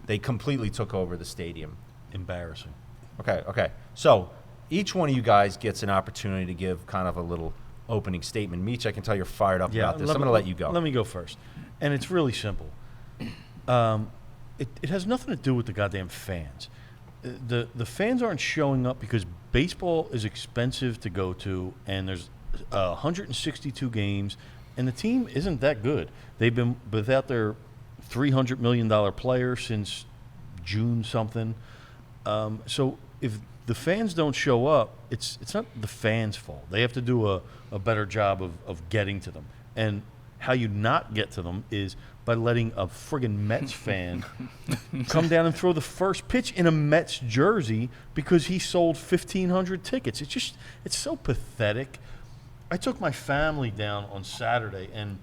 they completely took over the stadium. Embarrassing. Okay. So each one of you guys gets an opportunity to give kind of a little opening statement. Meech, I can tell you're fired up about this. I'm going to let you go. Let me go first. And it's really simple. It has nothing to do with the goddamn fans. The fans aren't showing up because baseball is expensive to go to, and there's 162 games, and the team isn't that good. They've been without their $300 million player since June something. So if the fans don't show up, it's not the fans' fault. They have to do a better job of getting to them. And how you not get to them is by letting a friggin' Mets fan come down and throw the first pitch in a Mets jersey because he sold 1,500 tickets. It's so pathetic. I took my family down on Saturday, and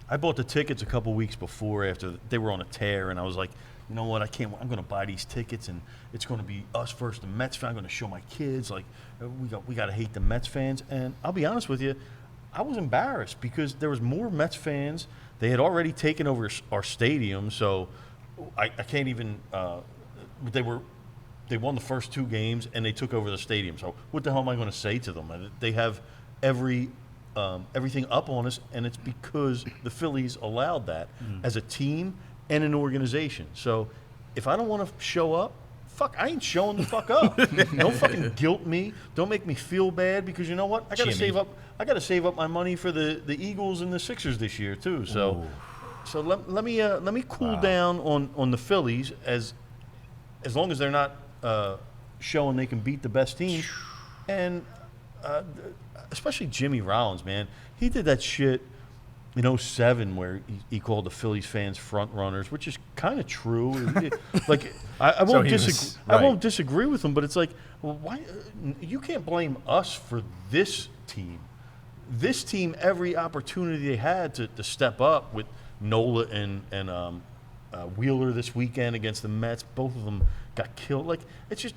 I bought the tickets a couple weeks before after they were on a tear, and I was like, you know what, I'm going to buy these tickets, and it's going to be us versus the Mets fans. I'm going to show my kids, like, we got to hate the Mets fans. And I'll be honest with you, I was embarrassed because there was more Mets fans. They had already taken over our stadium, so I can't even they won the first two games, and they took over the stadium. So what the hell am I going to say to them? They have everything up on us, and it's because the Phillies allowed that as a team and an organization. So if I don't want to show up, I ain't showing the fuck up. Don't fucking guilt me. Don't make me feel bad because you know what? I got to save up. I got to save up my money for the Eagles and the Sixers this year too. So, let me cool down on the Phillies as long as they're not showing they can beat the best team, and especially Jimmy Rollins, man. He did that shit in 2007 where he called the Phillies fans front runners, which is kind of true. Like I won't disagree. Right. I won't disagree with him, but it's like, well, why you can't blame us for this team. This team, every opportunity they had to step up with Nola and Wheeler this weekend against the Mets, both of them got killed. Like it's just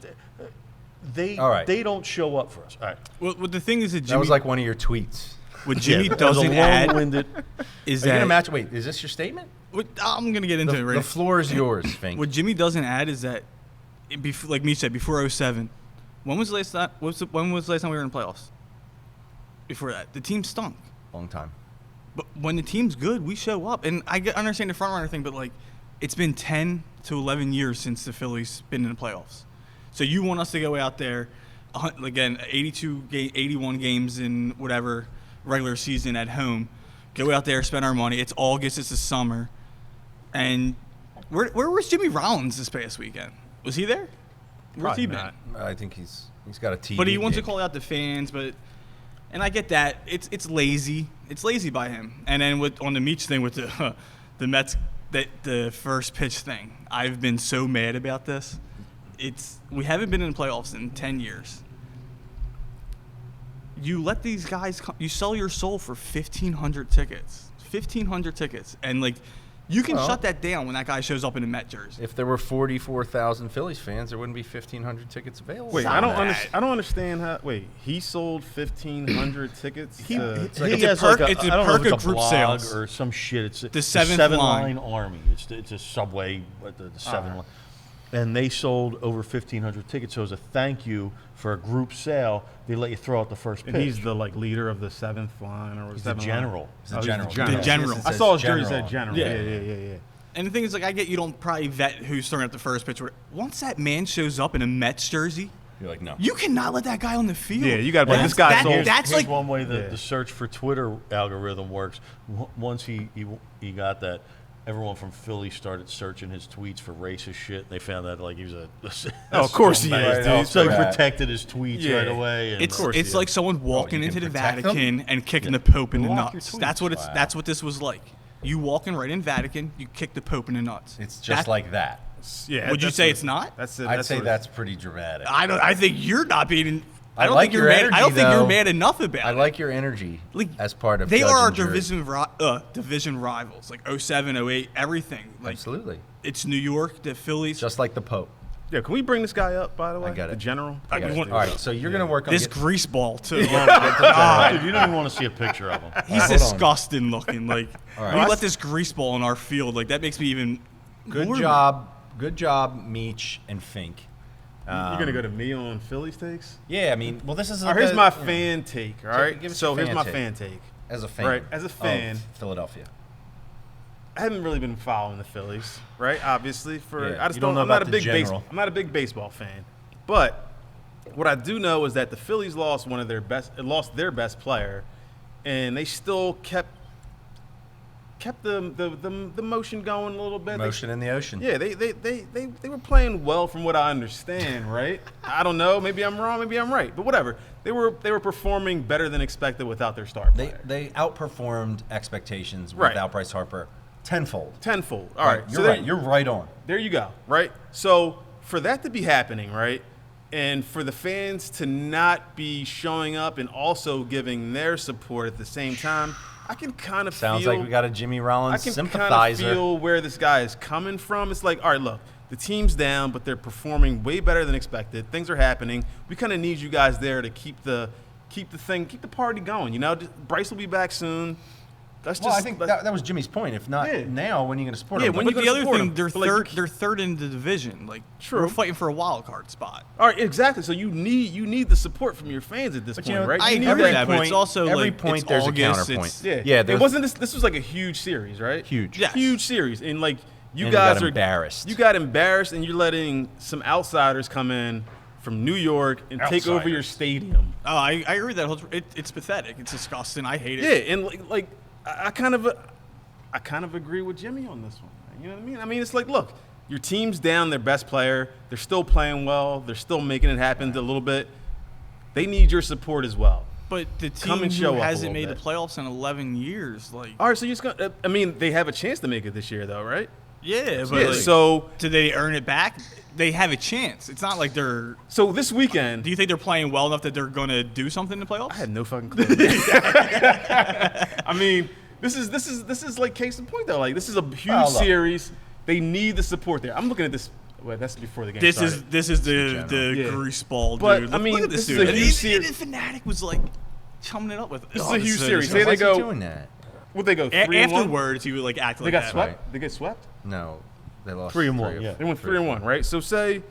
they don't show up for us. All right. Well, the thing is that Jimmy, that was like one of your tweets. what Jimmy that was a doesn't add long-winded. is Are you that gonna match? Wait, is this your statement? I'm going to get into it right The now. floor is yours, Fink. What Jimmy doesn't add is that, like me said, before 2007, when was the last time we were in the playoffs? Before that, the team stunk. Long time. But when the team's good, we show up. And I understand the front runner thing, but like, it's been 10 to 11 years since the Phillies been in the playoffs. So you want us to go out there, again, 81 games in whatever regular season at home, go out there, spend our money. It's August, it's the summer. And where was Jimmy Rollins this past weekend? Was he there? Where's he been? I think he's got a TV. But he wants to gig. call out the fans, and I get that. It's lazy. It's lazy by him. And then on the Meech thing with the Mets, the first pitch thing, I've been so mad about this. We haven't been in the playoffs in 10 years. You let these guys come, you sell your soul for 1,500 tickets. 1,500 tickets. And, you can shut that down when that guy shows up in a Met jersey. If there were 44,000 Phillies fans, there wouldn't be 1,500 tickets available. Wait, I don't understand how. Wait, he sold 1,500 tickets. He to, has perk- like it's a I don't know if perk it's of group blog sales. or some shit. It's The seventh seven line. line army. It's a subway, the seven line. And they sold over 1,500 tickets. So as a thank you for a group sale, they let you throw out the first pitch. and he's the leader of the seventh line or He's the seventh general. Line. He's the Oh, general. The general. I saw his jersey said general. Yeah. And the thing is, I get you don't probably vet who's throwing out the first pitch. Once that man shows up in a Mets jersey, You're like, no. you cannot let that guy on the field. Yeah, you got to. This guy sold. That's Here's like one way Yeah. the search for Twitter algorithm works. Once he got that, everyone from Philly started searching his tweets for racist shit. They found that he was a Oh, of course he scumbag. is, dude. So he Right. protected his tweets Yeah. right away. And it's like someone walking you into can the protect them? Vatican and kicking the Pope in the Block your nuts. tweets. That's what Wow. that's what this was like. You walking right in Vatican, you kick the Pope in the nuts. It's just like that. Yeah. Would you that's say what- it's not? That's it. I'd that's say what it- that's pretty dramatic. I think you're not being. I don't like think you're your mad. I energy, don't think you're though. mad enough about I it. like your energy Like, as part of They judge are our and jury. division rivals, like 07, 08, everything. Like Absolutely. it's New York, the Phillies. Just like the Pope. Yeah. Can we bring this guy up? By the way, got the it. general. I got it. want- All right, so you're going to work on this getting- grease ball too. Dude, you don't even want to see a picture of him. He's Hold on. disgusting looking. Like right. we let this grease ball in our field. Like that makes me even. Good more- Good job, Meech and Fink. You're gonna go to me on Phillies takes? Yeah, I mean, well, this is All right, here's my fan. fan take. All right. give us So your here's fan my take. fan take. As a fan. Right, as a fan. of Philadelphia. I haven't really been following the Phillies, right? Obviously, Yeah, I just you don't know I'm not about a the big general. I'm not a big baseball fan, but what I do know is that the Phillies lost their best player, and they still kept the motion going a little bit. Motion in the ocean. Yeah, they were playing well from what I understand, right? I don't know, maybe I'm wrong, maybe I'm right, but whatever. They were performing better than expected without their star player. They outperformed expectations Right. without Bryce Harper tenfold. Tenfold. All right, You're right. You're right on. There you go, right? So for that to be happening, right, and for the fans to not be showing up and also giving their support at the same time, I can kind of Sounds feel, like we got a Jimmy I Rollins can kind of sympathizer. feel where this guy is coming from. It's like, all right, look, the team's down, but they're performing way better than expected. Things are happening. We kind of need you guys there to keep the party going. You know, Bryce will be back soon. That's Well, just, I think that was Jimmy's point. If not Yeah. now, when are you going to support Yeah, him? when But you the gonna other support thing, him? they're But, like, third. They're third in the division. Like True. we're fighting for a wild card spot. all right, exactly. So you need the support from your fans at this But point, you know, right? I You agree need with that, but point- it's also every like point it's there's a August, counterpoint. it's- Yeah, Yeah, It there's- wasn't this. This was like a huge series, right? Huge. Yes. Huge series, and like you And you guys got are embarrassed. You got embarrassed, and you're letting some outsiders come in from New York and take over your stadium. Oh, I agree with that. It's pathetic. It's disgusting. I hate it. Yeah, and like I kind of agree with Jimmy on this one. You know what I mean? I mean, it's like, look, your team's down their best player. They're still playing well. They're still making it happen a little bit. They need your support as well. But the Come team and show who up a hasn't little made bit. the playoffs in 11 years, like All right, so you're just gonna. I mean, they have a chance to make it this year, though, right? yeah, but Yeah. like, So did they earn it back? They have a chance. It's not like they're. this weekend. Do you think they're playing well enough that they're going to do something in the playoffs? I had no fucking clue. I mean, this is like case in point though. Like this is a huge Well, look. series. They need the support there. I'm looking at this. Well, that's before the game This started. is the Yeah. grease ball, dude. But, Look, I mean, look at this this is dude. a And huge he- series. and Fanatic was like chumming it up with. This is a huge so series. disgusting. Say they Why's go- he doing that? Would they go 3-1? Afterwards, he would like act They like got that. swept. Right. They get swept. No, they lost 3-1, yeah. They went 3-1, right? So say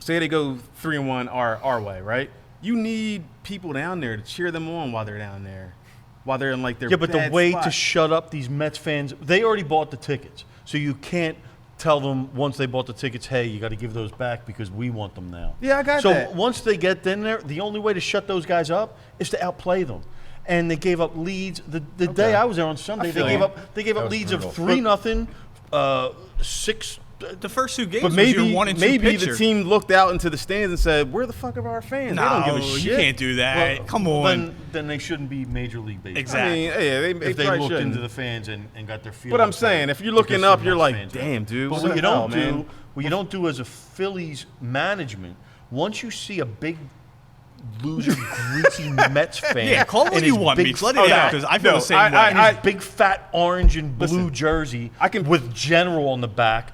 they go 3-1 our way, right? You need people down there to cheer them on while they're down there. while they're in like their Yeah, but the bad way spot. to shut up these Mets fans, they already bought the tickets. So you can't tell them once they bought the tickets, hey, you got to give those back because we want them now. Yeah, I got so that. So once they get in there, the only way to shut those guys up is to outplay them. And they gave up leads. The day I was there on Sunday, they gave up leads of 3-0, 6. The first two games But was maybe your 1 and 2 maybe pitcher. the team looked out into the stands and said, "Where the fuck are our fans? No, they don't give a shit." you can't do that. Well, Come on. Then they shouldn't be Major League Baseball. Exactly. I mean, yeah, If they probably looked shouldn't. into the fans and got their feelings. But I'm saying, if you're looking up, you're like, "Damn, dude." But what you don't do as a Phillies management, once you see a big loser, greasy Mets fan, Yeah, call it in what you his want, big Meech. Let it out, 'cause I feel the same way. in his big fat orange and blue jersey, can- with General on the back,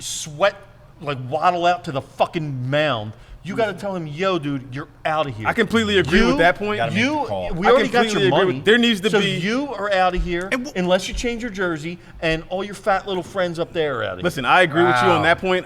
sweat like waddle out to the fucking mound. You got to tell him, yo, dude, you're out of here. I completely agree with that point. Gotta make the call. We I already got completely your agree money. with- there needs to so be- you are out of here unless you change your jersey, and all your fat little friends up there are out of here. Listen, I agree with you on Wow. that point.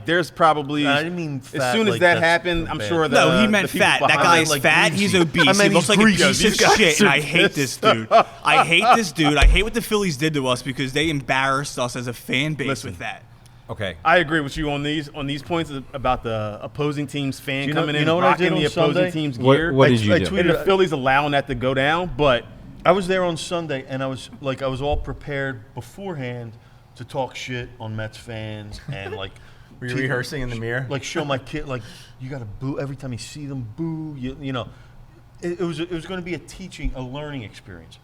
There's probably. I didn't mean as fat, soon as like, that that's happened, I'm bad. sure that. No, he meant the people fat. That behind guy it, is like fat. greasy. He's obese. I meant He looks he's like greasy. a piece These of guys shit, are and I hate this dude. I hate this dude. I hate what the Phillies did to us because they embarrassed us as a fan base Listen. with that. Okay. I agree with you on these points about the opposing team's fan You know- coming you in know and what I rocking did the on opposing Sunday? team's What- gear. what did you I do? tweeted- And the Phillies allowing that to go down, but I was there on Sunday, and I was all prepared beforehand to talk shit on Mets fans and like. Were you rehearsing in the mirror? Like show my kid like you got to boo every time you see them. Boo, you know. It was going to be a learning experience.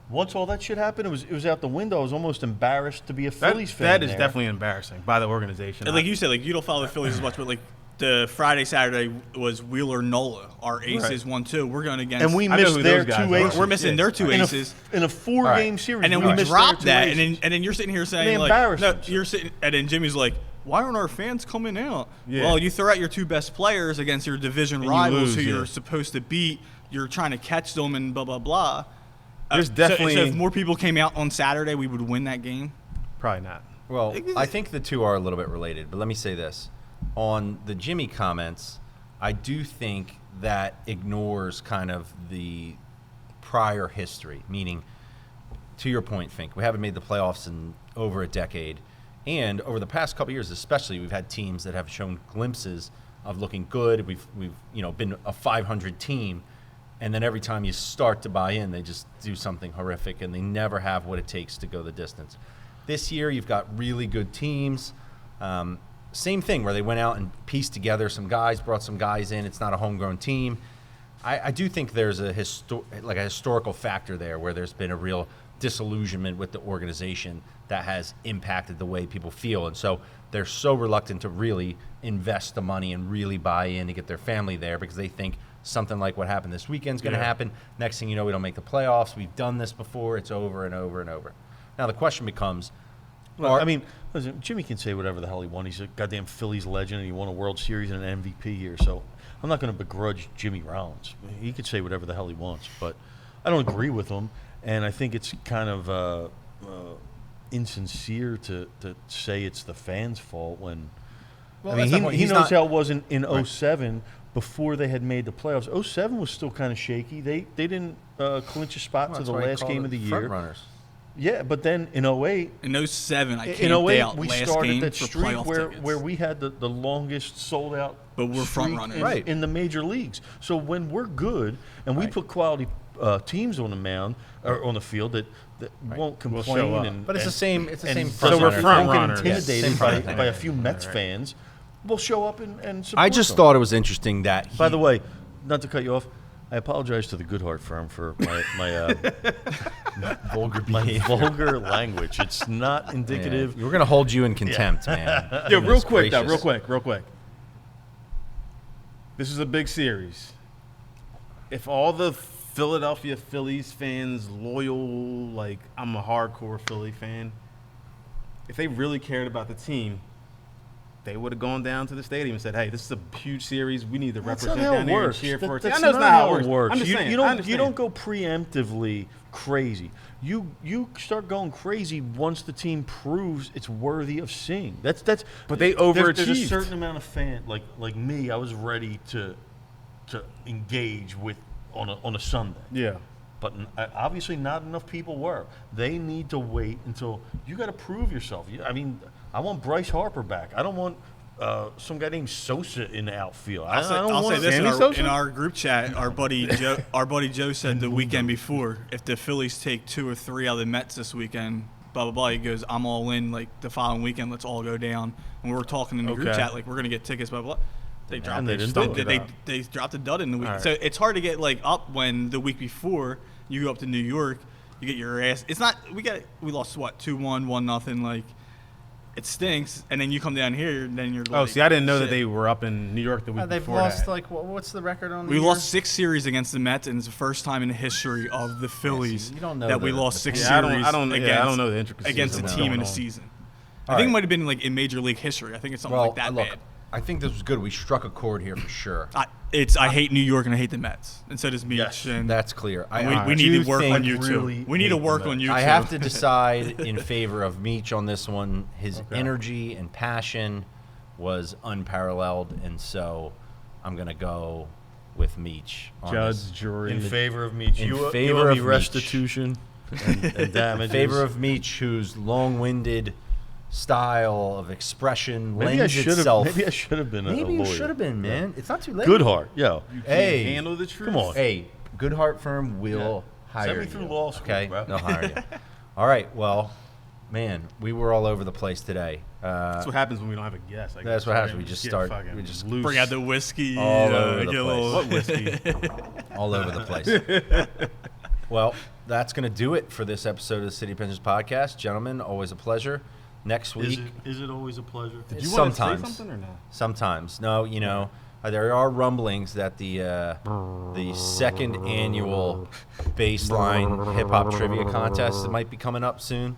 Once all that shit happened, it was out the window. I was almost embarrassed to be a Phillies fan. that is there. definitely embarrassing by the organization. And like you said, like you don't follow the Phillies as much, but like the Friday, Saturday was Wheeler Nola. Our aces 1-2. We're going against. And we I know missed who their those guys two are. aces. we're missing their two in aces. in a 4-game series. And then we we missed dropped their that, two aces. and then you're sitting here saying They like, embarrassed no, themselves. you're sitting, and then Jimmy's like, why aren't our fans coming out? Yeah. Well, you throw out your two best players against your division you rivals lose, who yeah. you're supposed to beat. You're trying to catch them and blah blah blah. There's So definitely if more people came out on Saturday, we would win that game. probably not. Well, I think the two are a little bit related, but let me say this. On the Jimmy comments, I do think that ignores kind of the prior history, meaning, to your point, Fink, we haven't made the playoffs in over a decade. And over the past couple of years especially, we've had teams that have shown glimpses of looking good. We've been a 500 team. And then every time you start to buy in, they just do something horrific, and they never have what it takes to go the distance. This year, you've got really good teams. Same thing, where they went out and pieced together some guys, brought some guys in. It's not a homegrown team. I do think there's a historical factor there where there's been a real disillusionment with the organization that has impacted the way people feel. And so they're so reluctant to really invest the money and really buy in to get their family there because they think something like what happened this weekend is going to happen. Next thing you know, we don't make the playoffs. We've done this before. It's over and over and over. Now the question becomes, Well, I mean, listen, Jimmy can say whatever the hell he wants. He's a goddamn Phillies legend, and he won a World Series and an MVP here. So I'm not going to begrudge Jimmy Rollins. He could say whatever the hell he wants, but I don't agree with him, and I think it's kind of insincere to say it's the fans' fault when. well, I mean, that's not what- he he's knows not- how it was in 07 before they had made the playoffs. 07 was still kind of shaky. They didn't clinch a spot Well, to that's the why he last called game it of the front year. runners. Yeah, but then in 08, In 07, I in can't 08 out we last started game that for streak playoff where tickets. we had the longest sold out But we're front streak runners. in, Right. in the major leagues. So when we're good and we Right. put quality teams on the mound or on the field that won't Will complain show up. and But it's the same. It's the and same. doesn't- front So we're runner front thing. won't runners. get intimidated Same by, front runner by a thing. few Mets fans. We'll show up and support I just them. thought it was interesting that. By the way, not to cut you off, I apologize to the Goodhart firm for my vulgar my behavior. vulgar language. It's not indicative. We're gonna hold you in contempt, man. Yo, real Goodness quick, though, gracious. real quick. This is a big series. If all the Philadelphia Phillies fans, loyal, like I'm a hardcore Philly fan, if they really cared about the team, they would have gone down to the stadium and said, "Hey, this is a huge series. We need to That's represent not how down it there and works. cheer for our team." That's I know it's not how it works. I'm just You, saying. you I don't understand. go preemptively crazy. You start going crazy once the team proves it's worthy of seeing. That's. But they There's a overachieved. certain amount of fan like me. I was ready to engage with on a Sunday. Yeah. but obviously not enough people were. They need to wait until you got to prove yourself. I mean, I want Bryce Harper back. I don't want some guy named Sosa in the outfield. I'll say this Sammy in our group chat. Our buddy Joe said the weekend before, if the Phillies take 2 or 3 out of the Mets this weekend, blah blah blah. He goes, I'm all in. Like the following weekend, let's all go down. And we were talking in the group chat, like we're gonna get tickets, blah blah. They dropped they dropped a dud in the week. Right. So it's hard to get like up when the week before you go up to New York, you get your ass. It's not we lost what 2-1, 1-0. Like it stinks, and then you come down here, and then you're like, oh, see, I didn't know that they were up in New York the week they've before lost that. like what's the record on? We lost 6 series against the Mets, and it's the first time in the history of the Phillies you don't know that we lost 6 series I don't know the intricacies against a of team in a on. season. All I think right. it might have been like in Major League history. I think it's something like that look, bad. I think this was good. We struck a chord here for sure. I hate New York and I hate the Mets, and so does Meech. Yes. And That's clear. we need to do work think- on you really too. We need to hate work the on you too. I have to decide in favor of Meech on this one. His energy and passion was unparalleled, and so I'm going to go with Meech. On Judge, this. jury. in favor of Meech. In You favor owe of me Meech. restitution and damages. In favor of Meech, whose long-winded style of expression maybe lends itself. Maybe I should have been a Maybe lawyer. you should have been, man. It's not too late. Good heart, yo. Hey, handle the truth. Come on. hey, Good Heart Firm will hire Send me you. through law school, okay? bro. They'll hire you. All right. Well, man, we were all over the place today. That's what happens when we don't have a guest. I That's guess, what right? happens. We just get start. fucking We just loose. bring out the whiskey. All over the get a place. little- What whiskey? all over the place. Well, that's going to do it for this episode of the City Pigeons Podcast. Gentlemen, always a pleasure. Next week, Is it always a pleasure? Did you want to say sometimes. something or not? Sometimes. No, you know, there are rumblings that the second annual baseline hip hop trivia contest might be coming up soon.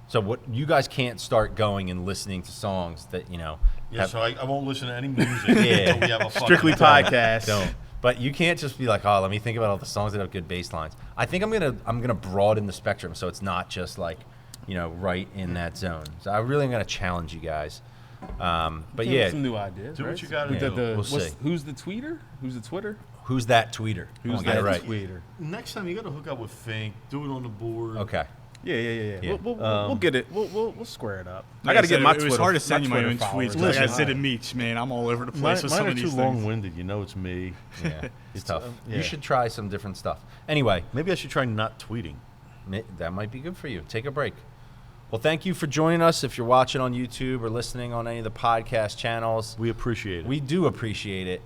So what you guys can't start going and listening to songs that, you know. Yeah, have- so I won't listen to any music Yeah. until we have a fucking Strictly podcast. Don't. But you can't just be like, oh, let me think about all the songs that have good bass lines. I think I'm gonna broaden the spectrum so it's not just like, you know, right in that zone. So I really am gonna challenge you guys. But yeah, some new ideas. Do what right? you gotta With do. We'll what's- see. Who's the tweeter? Who's the Twitter? who's that tweeter? Who's Get it that right. tweeter? Next time you got to hook up with Fink. Do it on the board. Okay. Yeah. Yeah. We'll get it. We'll square it up. Like I got to said, get my It Twitter. was hard to send you my own followers. tweets. Like I Listen, said to Meech, man, I'm all over the place with Mine some are of too these things. long-winded. You know it's me. Yeah, it's tough. yeah. You should try some different stuff. Anyway, Maybe I should try not tweeting. that might be good for you. Take a break. Well, thank you for joining us. If you're watching on YouTube or listening on any of the podcast channels, We appreciate it. we do appreciate it.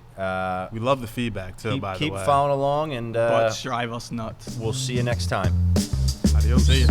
We love the feedback too. by the Keep way, following along, and But drive us nuts. we'll see you next time. adios. See ya.